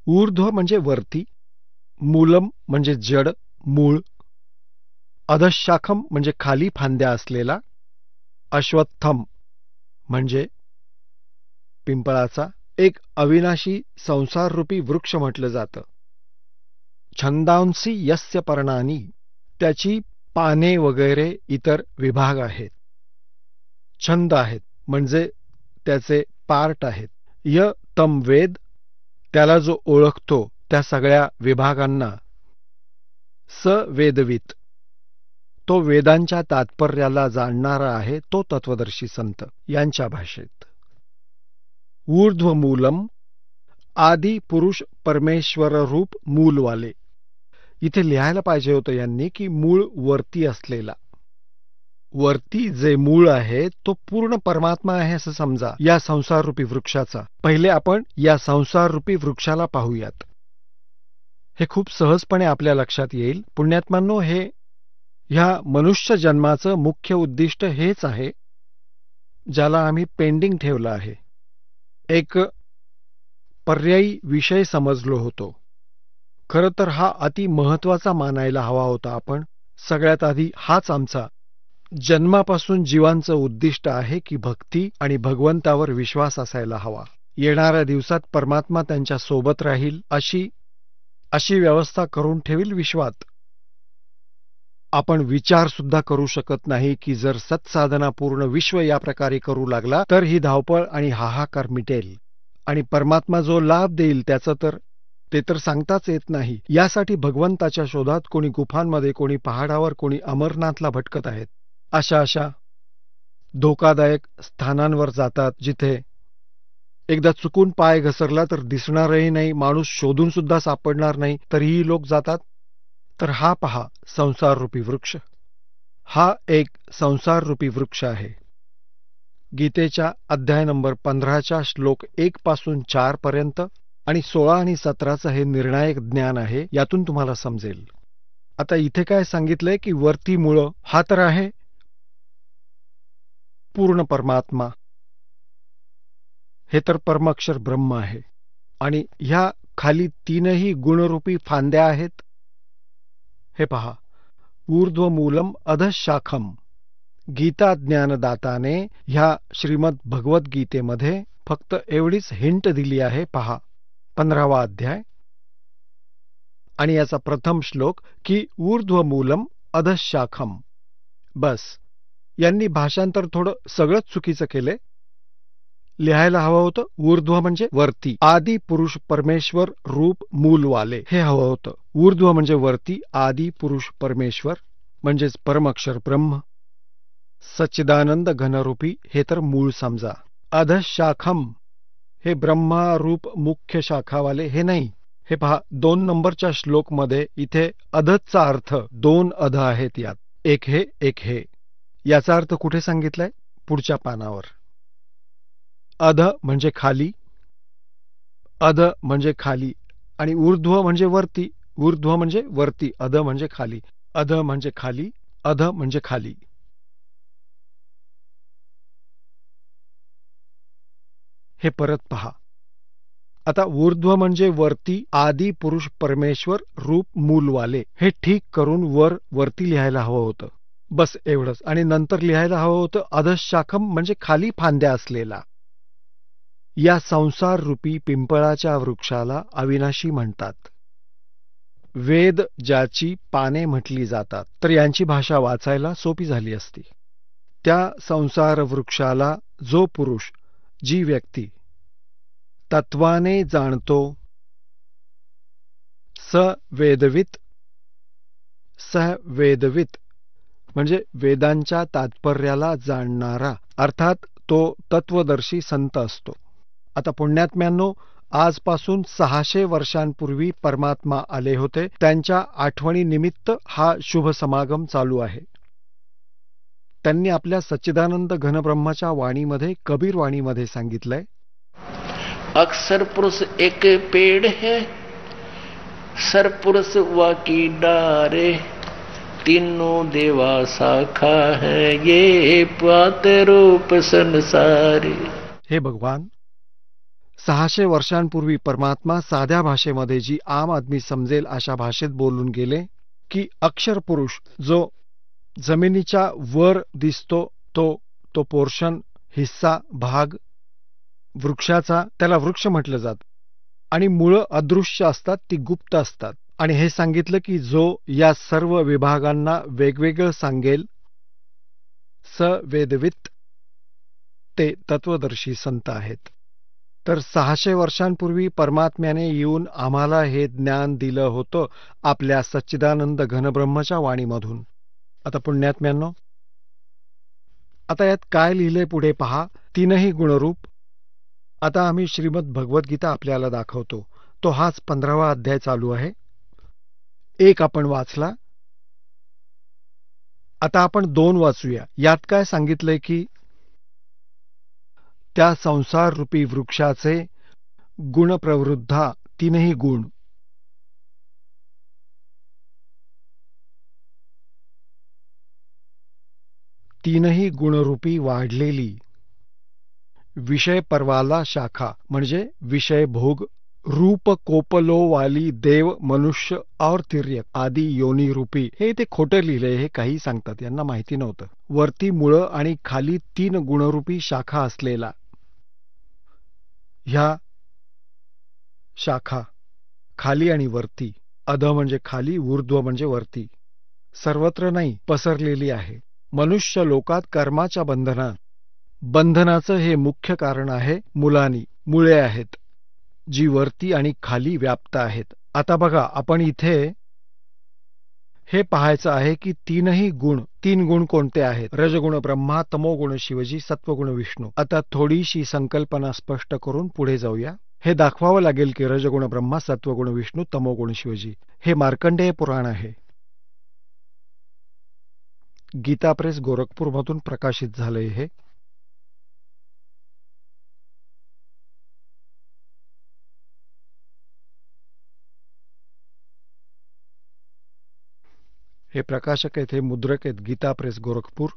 ऊर्ध्व म्हणजे वरती, मूलम म्हणजे जड, मूळ, अधशाखम म्हणजे खाली फांद्या असलेला, अश्वत्थम म्हणजे पिंपळाचा एक अविनाशी संसाररूपी वृक्ष म्हटलं जातं. छंदांसी यस्य पर्णानि त्याची पाने वगैरे इतर विभाग आहेत. छंद आहेत म्हणजे त्याचे पार्ट आहेत. य तम वेद त्याला जो ओळखतो त्या सगळ्या विभागांना. स वेदवित तो वेदांच्या तात्पर्याला जाणणारा आहे, तो तत्वदर्शी संत. यांच्या भाषेत ऊर्ध्वमूलम आदि पुरुष परमेश्वर रूप मूलवाले. इथे लिहायला पाहिजे होतं यांनी की मूळ वरती असलेला. वरती जे मूळ आहे तो पूर्ण परमात्मा आहे असं समजा या संसाररूपी वृक्षाचा. पहिले आपण या संसाररूपी वृक्षाला पाहूयात. हे खूप सहजपणे आपल्या लक्षात येईल. पुण्यात्मांनो, हे ह्या मनुष्य जन्माचं मुख्य उद्दिष्ट हेच आहे ज्याला आम्ही पेंडिंग ठेवलं आहे. एक पर्यायी विषय समजलो होतो. खरं तर हा अति महत्वाचा मानायला हवा होता आपण. सगळ्यात आधी हाच आमचा जन्मापासून जीवांचं उद्दिष्ट आहे की भक्ती आणि भगवंतावर विश्वास असायला हवा. येणाऱ्या दिवसात परमात्मा त्यांच्या सोबत राहील अशी व्यवस्था करून ठेवील विश्वात. आपण विचार सुद्धा करू शकत नाही की जर सत्साधना पूर्ण विश्व या प्रकारे करू लागला तर ही धावपळ आणि हाहाकार मिटेल आणि परमात्मा जो लाभ देईल त्याचं तर ते तर सांगताच येत नाही. यासाठी भगवंताच्या शोधात कोणी गुफांमध्ये, कोणी पहाडावर, कोणी अमरनाथला भटकत आहेत. अशा धोकादायक स्थानांवर जातात जिथे एकदा चुकून पाय घसरला तर दिसणारही नाही, माणूस शोधून सुद्धा सापडणार नाही, तरीही लोक जातात. तर हा पहा संसाररूपी वृक्ष. हा एक संसाररूपी वृक्ष आहे. गीतेच्या अध्याय नंबर 15च्या श्लोक 1 पासून 4 पर्यंत आणि 16 आणि 17चं हे निर्णायक ज्ञान आहे. यातून तुम्हाला समजेल. आता इथे काय सांगितलंय की वरती मुळं हा तर आहे पूर्ण परमात्मा. हे तर परमाक्षर ब्रह्म आहे आणि ह्या खाली 3ही गुणरूपी फांद्या आहेत. हे पहा, ऊर्ध्वमूलम अधशाखम. गीता ज्ञानदाताने ह्या श्रीमद भगवद्गीतेमध्ये फक्त एवढीच हिंट दिली आहे. पहा 15वा अध्याय आणि याचा प्रथम श्लोक की ऊर्ध्वमूलम अधशाखम. बस, यांनी भाषांतर थोडं सगळंच चुकीचं केलंय. लिहायला हवं होतं ऊर्ध्व म्हणजे वरती, आदि पुरुष परमेश्वर रूप मूलवाले हे हवं होतं. ऊर्ध्व म्हणजे वरती, आदि पुरुष परमेश्वर म्हणजेच परमअक्षर ब्रह्म, सच्चिदानंद घनरूपी हे तर मूळ समजा. अधशाखम हे ब्रह्मारूप मुख्य शाखावाले हे नाही. हे पहा 2 नंबरच्या श्लोकमध्ये इथे अधचा अर्थ 2 अध आहेत यात, एक हे एक हे. याचा अर्थ कुठे सांगितलाय? पुढच्या पानावर. अध म्हणजे खाली, अध म्हणजे खाली आणि ऊर्ध्व म्हणजे वरती, ऊर्ध्व म्हणजे वरती, अध म्हणजे खाली, अध म्हणजे खाली, अध म्हणजे खाली. हे परत पहा. आता ऊर्ध्व म्हणजे वरती, आदि पुरुष परमेश्वर रूप मूलवाले हे ठीक करून वरती लिहायला हवं होतं. बस एवढंच. आणि नंतर लिहायला हवं होतं अधशाखम म्हणजे खाली फांद्या असलेला. या संसार रूपी पिंपळाच्या वृक्षाला अविनाशी म्हणतात. वेद ज्याची पाने म्हटली जातात, तर यांची भाषा वाचायला सोपी झाली असती. त्या संसार वृक्षाला जो पुरुष, जी व्यक्ती तत्वाने जाणतो, स वेदवित म्हणजे वेदांच्या तात्पर्याला जाणणारा, अर्थात तो तत्वदर्शी संत असतो. आता पुण्यात्म्यांनो, आजपासून 600 वर्षांपूर्वी परमात्मा आले होते. त्यांच्या आठवणीनिमित्त हा शुभ समागम चालू आहे. त्यांनी आपल्या सच्चिदानंद घनब्रह्माच्या वाणीमध्ये, कबीर वाणीमध्ये सांगितलंय, अक्षर पुरुष एक पेड़ है, सरपुरुष वाकी डारे, तीनों देवा शाखा है, ये पात रूप संसारी. हे भगवान, 600 वर्षांपूर्वी परमात्मा साध्या भाषेमध्ये, जी आम आदमी समजेल अशा भाषेत बोलून गेले की अक्षर पुरुष जो जमिनीच्या वर दिसतो, तो पोर्शन, हिस्सा, भाग वृक्षाचा, त्याला वृक्ष म्हटलं जातं. आणि मुळं अदृश्य असतात, ती गुप्त असतात. आणि हे सांगितलं की जो या सर्व विभागांना वेगवेगळं सांगेल, स वेदवित, ते तत्वदर्शी संत आहेत. तर 600 वर्षांपूर्वी परमात्म्याने येऊन आम्हाला हे ज्ञान दिलं होतं आपल्या सच्चिदानंद घनब्रह्माच्या वाणीमधून. आता पुण्यात्म्यांनो, आता यात काय लिहिलंय पुढे पहा. तीनही गुणरूप. आता आम्ही श्रीमद भगवद्गीता आपल्याला दाखवतो. तो हाच 15वा अध्याय चालू आहे. 1 आपण वाचला. आता आपण 2 वाचूया. यात काय सांगितलंय की त्या संसार रूपी वृक्षाचे गुणप्रवृद्धा, तीनही गुण. तीनही गुणरूपी वाढलेली विषय पर्वाला शाखा म्हणजे विषय भोग, रूप कोपलो वाली देव, मनुष्य और तिर्यक आदी योनी रूपी. हे ते खोटं लिहिलंय, हे काही सांगतात, यांना माहिती नव्हतं. वरती मुळं आणि खाली 3 गुणरूपी शाखा असलेला. ह्या शाखा खाली आणि वरती, अध म्हणजे खाली, ऊर्ध्व म्हणजे वरती, सर्वत्र नाही, पसरलेली आहे. मनुष्य लोकात कर्माच्या बंधनाचं हे मुख्य कारण आहे. मुळे आहेत, जी वरती आणि खाली व्याप्त आहेत. आता बघा, आपण इथे हे पाहायचं आहे की 3 गुण कोणते आहेत? रजगुण ब्रह्मा, तमोगुण शिवजी, सत्वगुण विष्णू. आता थोडीशी संकल्पना स्पष्ट करून पुढे जाऊया. हे दाखवावं लागेल की रजगुण ब्रह्मा, सत्वगुण विष्णू, तमोगुण शिवजी. हे मार्कंडेय पुराण आहे. गीता प्रेस गोरखपूरमधून प्रकाशित झालंय. हे प्रकाशक आहेत, हे मुद्रक आहेत. गीता प्रेस गोरखपूर,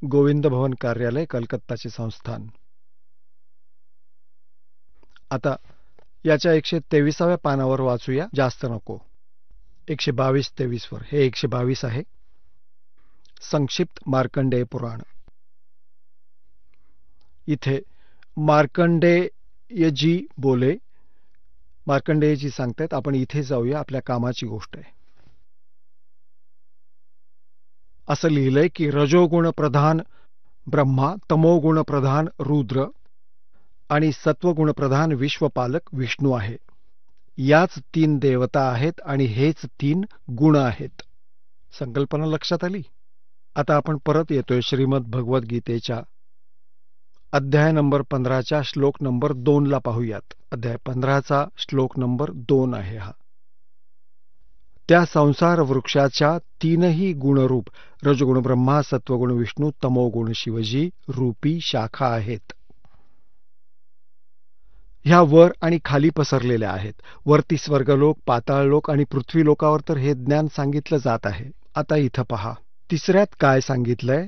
गोविंद भवन कार्यालय, कलकत्ताचे संस्थान. आता याच्या 123व्या पानावर वाचूया, जास्त नको. 122-23 वर. हे 122 आहे. संक्षिप्त मार्कंडेय पुराण. इथे मार्कंडेयजी बोले, मार्कंडेयजी सांगतायत. आपण इथे जाऊया, आपल्या कामाची गोष्ट आहे. असं लिहिलंय की रजोगुण प्रधान ब्रह्मा, तमोगुण प्रधान रुद्र, आणि सत्वगुणप्रधान विश्वपालक विष्णू आहे. याच 3 देवता आहेत आणि हेच 3 गुण आहेत. संकल्पना लक्षात आली? आता आपण परत येतोय श्रीमद भगवद्गीतेच्या अध्याय नंबर 15च्या श्लोक नंबर 2 ला पाहूयात. अध्याय 15चा श्लोक नंबर 2 आहे हा. त्या संसार वृक्षाच्या 3ही गुणरूप रजगुण ब्रह्मा, सत्वगुण विष्णू, तमोगुण शिवजी रूपी शाखा आहेत. ह्या वर आणि खाली पसरलेल्या आहेत. वरती स्वर्गलोक, पाताळलोक आणि पृथ्वीलोकावर तर हे ज्ञान सांगितलं जात आहे. आता इथं पहा, तिसऱ्यात काय सांगितलंय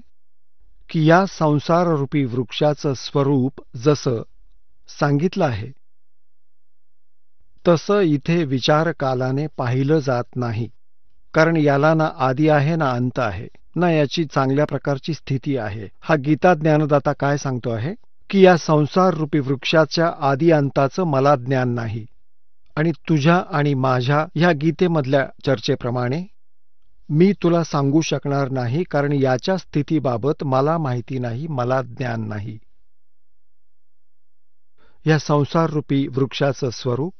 की या संसाररूपी वृक्षाचं स्वरूप जसं सांगितलं आहे तसं इथे विचारकालाने पाहिलं जात नाही. कारण याला ना आदी आहे ना अंत आहे, ना याची चांगल्या प्रकारची स्थिती आहे. हा गीता ज्ञानदाता काय सांगतो आहे की या संसाररूपी वृक्षाच्या आदी अंताचं मला ज्ञान नाही. आणि तुझ्या आणि माझ्या ह्या गीतेमधल्या चर्चेप्रमाणे मी तुला सांगू शकणार नाही, कारण याच्या स्थितीबाबत मला माहिती नाही, मला ज्ञान नाही. या संसाररूपी वृक्षाचं स्वरूप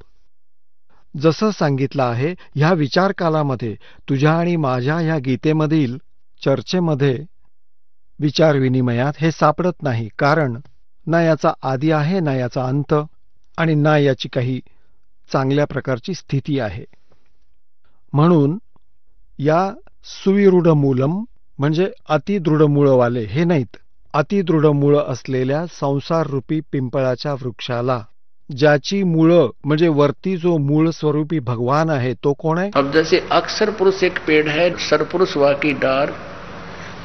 जसं सांगितलं आहे ह्या विचारकालामध्ये, तुझ्या आणि माझ्या ह्या गीतेमधील चर्चेमध्ये, विचारविनिमयात हे सापडत नाही. कारण ना याचा आदी आहे, ना याचा अंत, आणि ना याची काही चांगल्या प्रकारची स्थिती आहे. म्हणून या सुविरूढ मूलम म्हणजे अतिदृढ मूळवाले हे नाहीत, अतिदृढ मूळ असलेल्या संसाररूपी पिंपळाच्या वृक्षाला, ज्याची मूळं म्हणजे वरती जो मूळ स्वरूपी भगवान आहे तो कोण आहे? अब जैसे अक्षर पुरुष एक पेड़ है, सरपुरुष वाकी डार,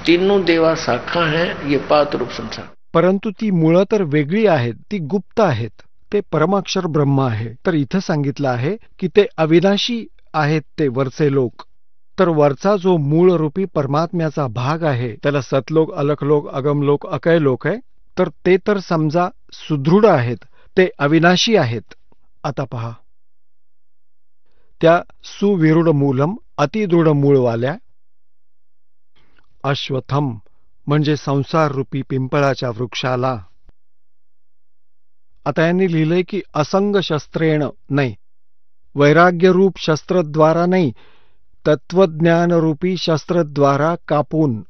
तीनों देवा शाखा हैं, ये पात रूप संसार. परंतु ती मुळं तर वेगळी आहेत, ती गुप्त आहेत, ते परमाक्षर ब्रह्म आहे. तर इथं सांगितलं आहे की ते अविनाशी आहेत, ते वरचे लोक. तर वरचा जो मूळरूपी परमात्म्याचा भाग आहे त्याला सतलोक, अलखलोक, अगमलोक, अकयलोक आहे. तर ते तर समजा सुदृढ आहेत, ते अविनाशी आहेत. आता पहा, त्या सुविरूढ मूलम अतिदृढ मूळवाल्या अश्वत्थम म्हणजे संसाररूपी पिंपळाच्या वृक्षाला, आता यांनी लिहिलंय की असंग शस्त्रेण नाही, वैराग्यरूप शस्त्रद्वारा नाही, तत्वज्ञानरूपी शस्त्रद्वारा कापून,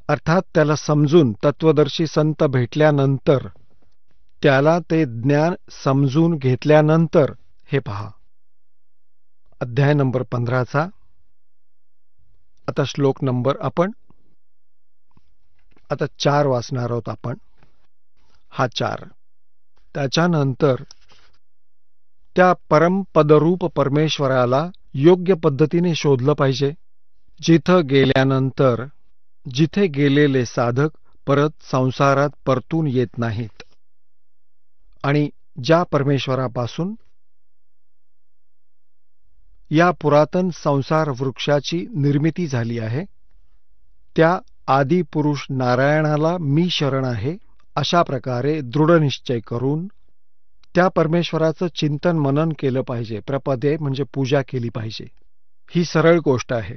अर्थात त्याला समजून, तत्वदर्शी संत भेटल्यानंतर, त्याला ते ज्ञान समजून घेतल्यानंतर. हे पहा अध्याय नंबर 15चा आता श्लोक नंबर आपण आता 4 वाचणार आहोत आपण. हा 4. त्याच्यानंतर त्या परमपदरूप परमेश्वराला योग्य पद्धतीने शोधलं पाहिजे, जिथं गेल्यानंतर जिथे गेलेले साधक परत संसारात परतून येत नाहीत. आणि ज्या परमेश्वरापासून या पुरातन संसार वृक्षाची निर्मिती झाली आहे, त्या आदिपुरुष नारायणाला मी शरण आहे, अशा प्रकारे दृढनिश्चय करून त्या परमेश्वराचं चिंतन मनन केलं पाहिजे. प्रपदे म्हणजे पूजा केली पाहिजे. ही सरळ गोष्ट आहे.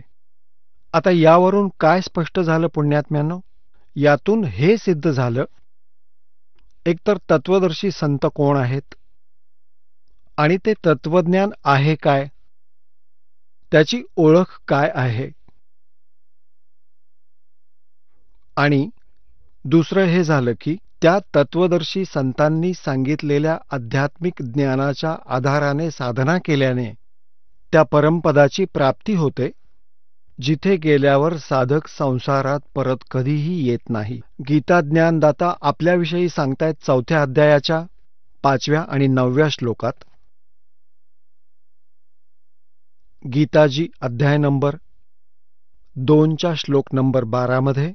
आता यावरून काय स्पष्ट झालं पुण्यात्म्यानो? यातून हे सिद्ध झालं, एकतर तत्वदर्शी संत कोण आहेत आणि ते तत्वज्ञान आहे काय, त्याची ओळख काय आहे, आणि दुसरं हे झालं की त्या तत्वदर्शी संतांनी सांगितलेल्या आध्यात्मिक ज्ञानाच्या आधाराने साधना केल्याने त्या परमपदाची प्राप्ती होते, जिथे गेल्यावर साधक संसारात परत कधीही येत नाही. गीता ज्ञानदाता आपल्याविषयी सांगतायत 4थ्या अध्यायाच्या 5व्या आणि 9व्या श्लोकात. गीताजी अध्याय नंबर 2च्या श्लोक नंबर 12 मध्ये,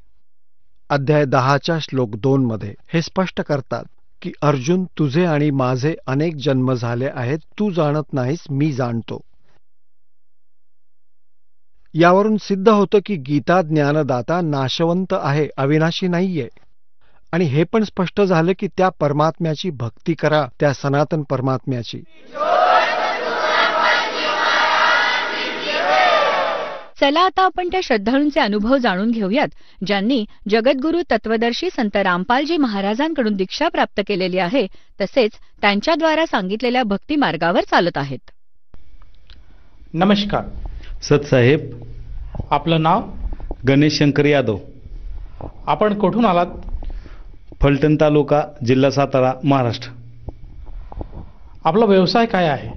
अध्याय 10च्या श्लोक 2 मध्ये हे स्पष्ट करतात की अर्जुन, तुझे आणि माझे अनेक जन्म झाले आहेत, तू जाणत नाहीस, मी जाणतो. यावरून सिद्ध होतं की गीता ज्ञानदाता नाशवंत आहे, अविनाशी नाहीये. आणि हे पण स्पष्ट झालं की त्या परमात्म्याची भक्ती करा, त्या सनातन परमात्म्याची. चला आता आपण त्या श्रद्धाळूंचे अनुभव जाणून घेऊयात, ज्यांनी जगद्गुरू तत्वदर्शी संत रामपालजी महाराजांकडून दीक्षा प्राप्त केलेली आहे, तसेच त्यांच्याद्वारा सांगितलेल्या भक्ती मार्गावर चालत आहेत. नमस्कार. सतसाहेब, आपलं नाव? गणेश शंकर यादव, आपण कुठून आलात? फलटण तालुका, जिल्हा सातारा, महाराष्ट्र. आपला व्यवसाय काय आहे?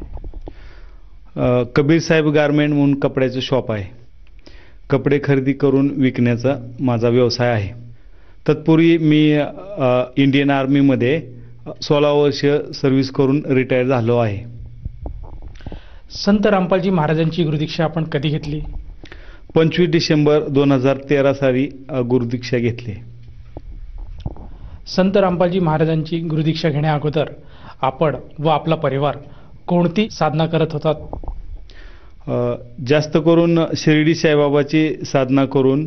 कबीर साहेब गारमेंट म्हणून कपड्याचं शॉप आहे. कपडे खरेदी करून विकण्याचा माझा व्यवसाय आहे. तत्पूर्वी मी इंडियन आर्मीमध्ये 16 वर्ष सर्व्हिस करून रिटायर झालो आहे. संत रामपालजी महाराजांची गुरुदीक्षा आपण कधी घेतली? 25 डिसेंबर 2013 साली गुरुदीक्षा घेतली. संत रामपालजी महाराजांची गुरुदीक्षा घेण्या अगोदर आपण व आपला परिवार कोणती साधना करत होतात? जास्त करून शिर्डी साईबाबाची साधना करून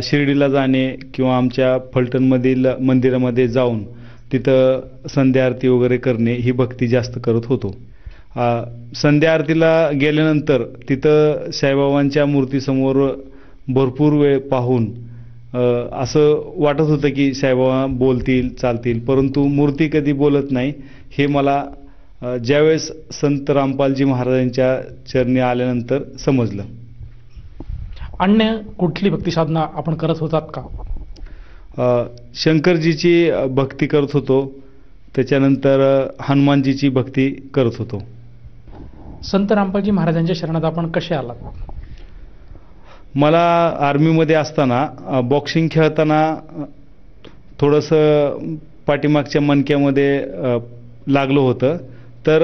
शिर्डीला जाणे किंवा आमच्या फलटणमधील मंदिरामध्ये जाऊन तिथं संध्या आरती वगैरे करणे ही भक्ती जास्त करत होतो. संध्या आरतीला गेल्यानंतर तिथं साईबाबांच्या मूर्तीसमोर भरपूर वेळ पाहून असं वाटत होतं की साईबाबा बोलतील, चालतील, परंतु मूर्ती कधी बोलत नाही. हे मला ज्यावेळेस संत रामपालजी महाराजांच्या चरणी आल्यानंतर समजलं. अन्य कुठली भक्ती साधना आपण करत होतात का? शंकरजीची भक्ती करत होतो, त्याच्यानंतर हनुमानजीची भक्ती करत होतो. संत रामपालजी महाराजांच्या शरणात आपण कसे आलात? मला आर्मीमध्ये असताना बॉक्सिंग खेळताना थोडंसं पाठीमागच्या मणक्यामध्ये लागलं होतं. तर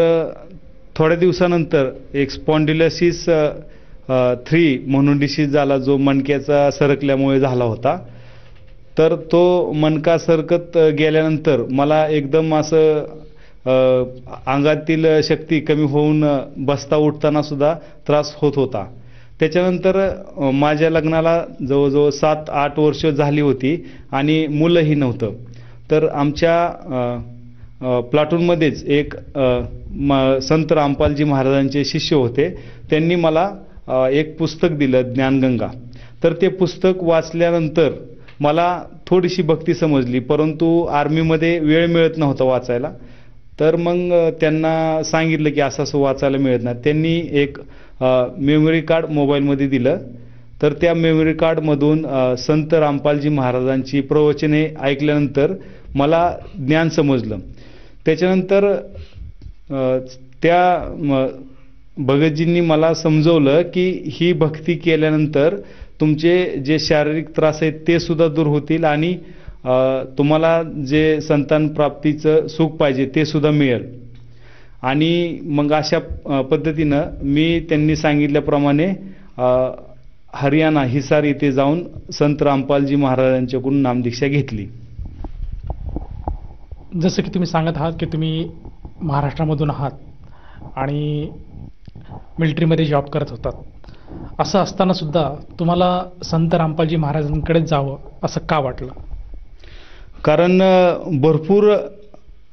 थोड्या दिवसानंतर एक स्पॉन्डिलोसिस 3 म्हणून डिसीज झाला, जो मणक्याचा सरकल्यामुळे झाला होता. तर तो मणका सरकत गेल्यानंतर मला एकदम असं अंगातील शक्ती कमी होऊन बसता उठताना सुद्धा त्रास होत होता. त्याच्यानंतर माझ्या लग्नाला जवळजवळ 7-8 वर्ष झाली होती आणि मुलंही नव्हतं. तर आमच्या प्लाटूनमध्येच एक संत रामपालजी महाराजांचे शिष्य होते. त्यांनी मला एक पुस्तक दिलं, ज्ञानगंगा. तर ते पुस्तक वाचल्यानंतर मला थोडीशी भक्ती समजली, परंतु आर्मीमध्ये वेळ मिळत नव्हता वाचायला. तर मग त्यांना सांगितलं की असं वाचायला मिळत नाही. त्यांनी एक मेमरी कार्ड मोबाईलमध्ये दिलं. तर त्या मेमरी कार्डमधून संत रामपालजी महाराजांची प्रवचने ऐकल्यानंतर मला ज्ञान समजलं. त्याच्यानंतर त्या भगतजींनी मला समजवलं की ही भक्ती केल्यानंतर तुमचे जे शारीरिक त्रास आहेत ते सुद्धा दूर होतील आणि तुम्हाला जे संतान प्राप्तीचं सुख पाहिजे ते सुद्धा मिळेल. आणि मग अशा पद्धतीनं मी त्यांनी सांगितल्याप्रमाणे हरियाणा हिसार येथे जाऊन संत रामपालजी महाराजांच्याकडून नामदीक्षा घेतली. जसं की तुम्ही सांगत आहात की तुम्ही महाराष्ट्रामधून आहात आणि मिलिटरीमध्ये जॉब करत होतात, असं असताना सुद्धा तुम्हाला संत रामपालजी महाराजांकडे जावं असं का वाटलं? कारण भरपूर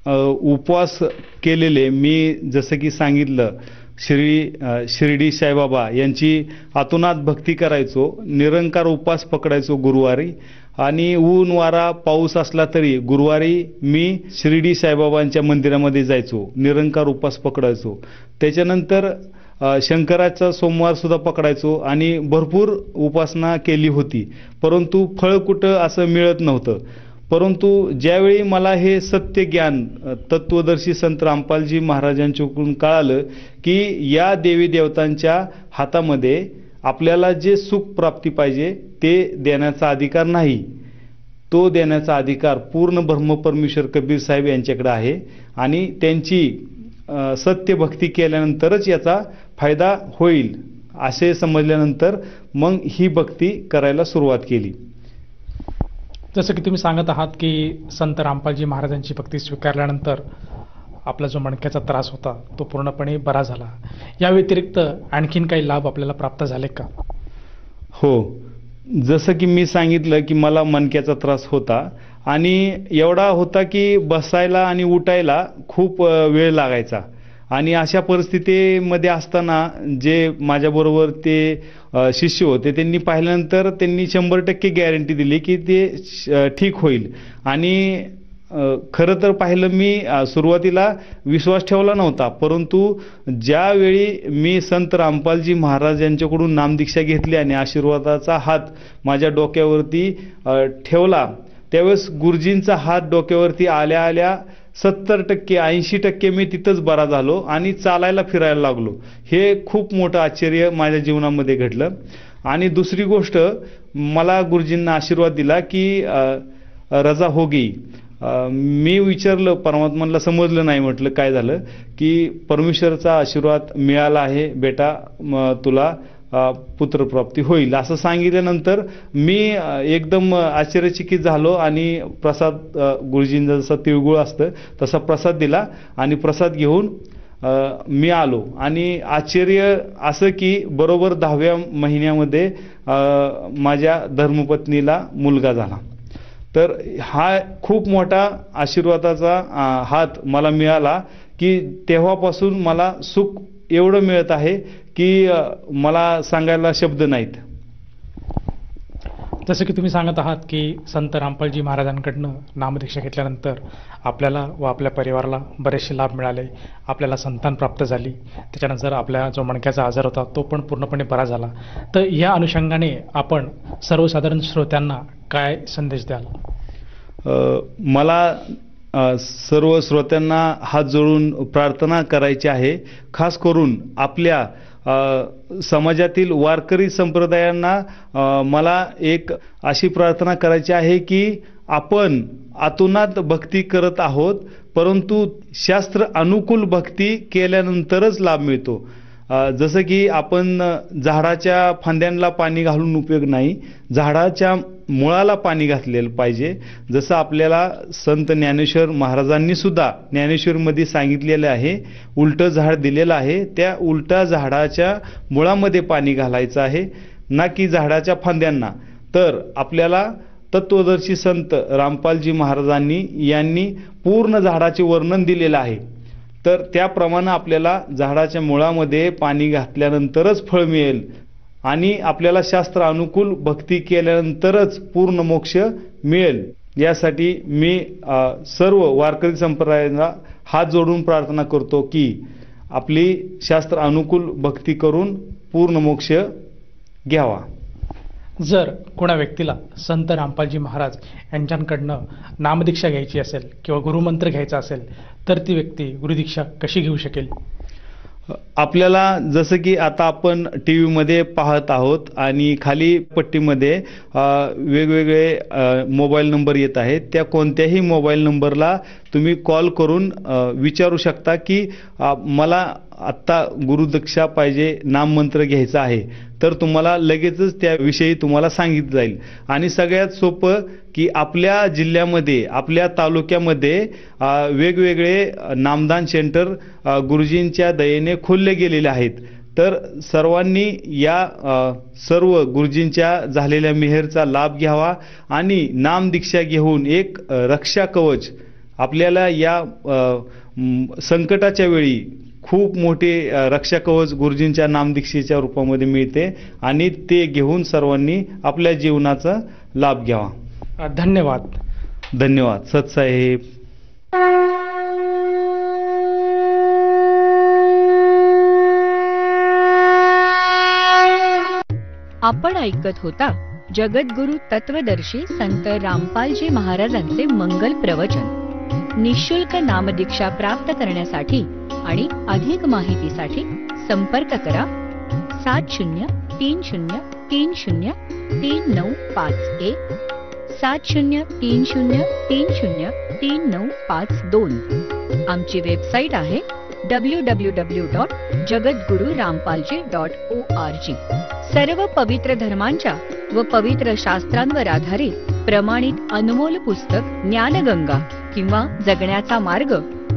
उपवास केलेले मी, जसं की सांगितलं, शिर्डी साईबाबा यांची अतोनात भक्ती करायचो. निरंकार उपवास पकडायचो गुरुवारी. आणि ऊन वारा पाऊस असला तरी गुरुवारी मी शिर्डी साईबाबांच्या मंदिरामध्ये जायचो, निरंकार उपवास पकडायचो. त्याच्यानंतर शंकराचा सोमवार सुद्धा पकडायचो आणि भरपूर उपासना केली होती, परंतु फळ कुठं असं मिळत नव्हतं. परंतु ज्यावेळी मला हे सत्य ज्ञान तत्वदर्शी संत रामपालजी महाराजांच्याकडून कळालं की या देवी देवतांच्या हातामध्ये आपल्याला जे सुख प्राप्ती पाहिजे ते देण्याचा अधिकार नाही, तो देण्याचा अधिकार पूर्ण ब्रह्मपरमेश्वर कबीर साहेब यांच्याकडे आहे. आणि त्यांची सत्य भक्ती केल्यानंतरच याचा फायदा होईल असे समजल्यानंतर मग ही भक्ती करायला सुरुवात केली. जसं की तुम्ही सांगत आहात की संत रामपालजी महाराजांची भक्ती स्वीकारल्यानंतर आपला जो मणक्याचा त्रास होता तो पूर्णपणे बरा झाला. या व्यतिरिक्त आणखीन काही लाभ आपल्याला प्राप्त झाले का? हो, जसं की मी सांगितलं की मला मणक्याचा त्रास होता आणि एवढा होता की बसायला आणि उठायला खूप वेळ लागायचा. आणि अशा परिस्थितीमध्ये असताना जे माझ्याबरोबर ते शिष्य होते त्यांनी पाहिल्यानंतर त्यांनी 100% गॅरंटी दिली की ते ठीक होईल. आणि खरं तर पाहिलं मी सुरुवातीला विश्वास ठेवला नव्हता, परंतु ज्यावेळी मी संत रामपालजी महाराज यांच्याकडून नामदीक्षा घेतली आणि आशीर्वादाचा हात माझ्या डोक्यावरती ठेवला, त्यावेळेस गुरुजींचा हात डोक्यावरती आल्या आल्या 70% 80% मी तिथंच बरा झालो आणि चालायला फिरायला लागलो. हे खूप मोठं आश्चर्य माझ्या जीवनामध्ये घडलं. आणि दुसरी गोष्ट, मला गुरुजींना आशीर्वाद दिला की रजा हो गई. मी विचारलं परमात्माला, समजलं नाही, म्हटलं काय झालं, की परमेश्वराचा आशीर्वाद मिळाला आहे बेटा, तुला पुत्रप्राप्ती होईल असं सांगितल्यानंतर मी एकदम आश्चर्यचकित झालो आणि प्रसाद, गुरुजींचा जसा तिळगुळ असतं तसा प्रसाद दिला आणि प्रसाद घेऊन मी आलो. आणि आश्चर्य असं की बरोबर 10व्या महिन्यामध्ये माझ्या धर्मपत्नीला मुलगा झाला. तर हा खूप मोठा आशीर्वादाचा हात मला मिळाला की तेव्हापासून मला सुख एवढं मिळत आहे की मला सांगायला शब्द नाहीत. जसं की तुम्ही सांगत आहात की संत रामपालजी महाराजांकडनं नामदीक्षा घेतल्यानंतर आपल्याला व आपल्या परिवाराला बरेचसे लाभ मिळाले, आपल्याला संतान प्राप्त झाली, त्याच्यानंतर आपल्या जो मणक्याचा आजार होता तो पण पूर्णपणे बरा झाला. तर या अनुषंगाने आपण सर्वसाधारण श्रोत्यांना काय संदेश द्याल? मला सर्व श्रोत्यांना हात जोडून प्रार्थना करायची आहे. खास करून आपल्या समाजातील वारकरी संप्रदायांना मला एक अशी प्रार्थना करायची आहे की आपण आतुनात भक्ती करत आहोत, परंतु शास्त्र अनुकूल भक्ती केल्यानंतरच लाभ मिळतो. जसं की आपण झाडाच्या फांद्यांना पाणी घालून उपयोग नाही, झाडाच्या मुळाला पाणी घातलेलं पाहिजे. जसं आपल्याला संत ज्ञानेश्वर महाराजांनी सुद्धा ज्ञानेश्वरमध्ये सांगितलेलं आहे, उलटं झाड दिलेलं आहे, त्या उलट्या झाडाच्या मुळामध्ये पाणी घालायचं आहे, ना की झाडाच्या फांद्यांना. तर आपल्याला तत्वदर्शी संत रामपालजी महाराजांनी यांनी पूर्ण झाडाचे वर्णन दिलेलं आहे. तर त्याप्रमाणे आपल्याला झाडाच्या मुळामध्ये पाणी घातल्यानंतरच फळ मिळेल आणि आपल्याला शास्त्र अनुकूल भक्ती केल्यानंतरच पूर्ण मोक्ष मिळेल. यासाठी मी सर्व वारकरी संप्रदायांना हात जोडून प्रार्थना करतो की आपली शास्त्र अनुकूल भक्ती करून पूर्ण मोक्ष घ्यावा. जर कोणा व्यक्तीला संत रामपालजी महाराज यांच्याकडनं नामदीक्षा घ्यायची असेल किंवा गुरुमंत्र घ्यायचा असेल तर ती व्यक्ती गुरुदीक्षा कशी घेऊ शकेल? आपल्याला जसं की आता आपण टीव्हीमध्ये पाहत आहोत आणि खाली पट्टीमध्ये वेगवेगळे मोबाईल नंबर येत आहेत. त्या कोणत्याही मोबाईल नंबरला तुम्ही कॉल करून विचारू शकता की मला आत्ता गुरुदीक्षा पाहिजे, नाममंत्र घ्यायचा आहे, तर तुम्हाला लगेचच त्याविषयी तुम्हाला सांगितलं जाईल. आणि सगळ्यात सोपं की आपल्या जिल्ह्यामध्ये, आपल्या तालुक्यामध्ये वेगवेगळे नामदान सेंटर गुरुजींच्या दयेने खोलले गेलेले आहेत. तर सर्वांनी या सर्व गुरुजींच्या झालेल्या मेहरचा लाभ घ्यावा आणि नामदीक्षा घेऊन एक रक्षा कवच आपल्याला या संकटाच्या वेळी खूप मोठे रक्षा कवच गुरुजींच्या नामदीक्षेच्या रूपामध्ये मिळते आणि ते घेऊन सर्वांनी आपल्या जीवनाचा लाभ घ्यावा. धन्यवाद. धन्यवाद सतसाहेब. आपण ऐकत होता जगद्गुरु तत्वदर्शी संत रामपालजी महाराजांचे मंगल प्रवचन. निःशुल्क नामदीक्षा प्राप्त करण्यासाठी आणि अधिक माहितीसाठी संपर्क करा 7030303951 7030303952. आमची वेबसाईट आहे www.jagadgururampalji.org. सर्व पवित्र धर्मांच्या व पवित्र शास्त्रांवर आधारित प्रमाणित अनमोल पुस्तक ज्ञानगंगा किंवा जगण्याचा मार्ग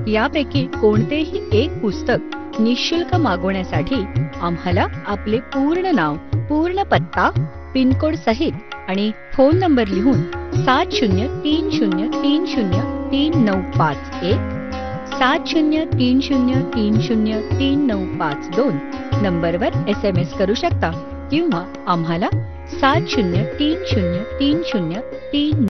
यापैकी कोणतेही एक पुस्तक निःशुल्क मागवण्यासाठी आम्हाला आपले पूर्ण नाव, पूर्ण पत्ता, पिनकोड सहित आणि फोन नंबर लिहून 7030303951 7030303952 नंबरवर SMS करू शकता किंवा आम्हाला 70303039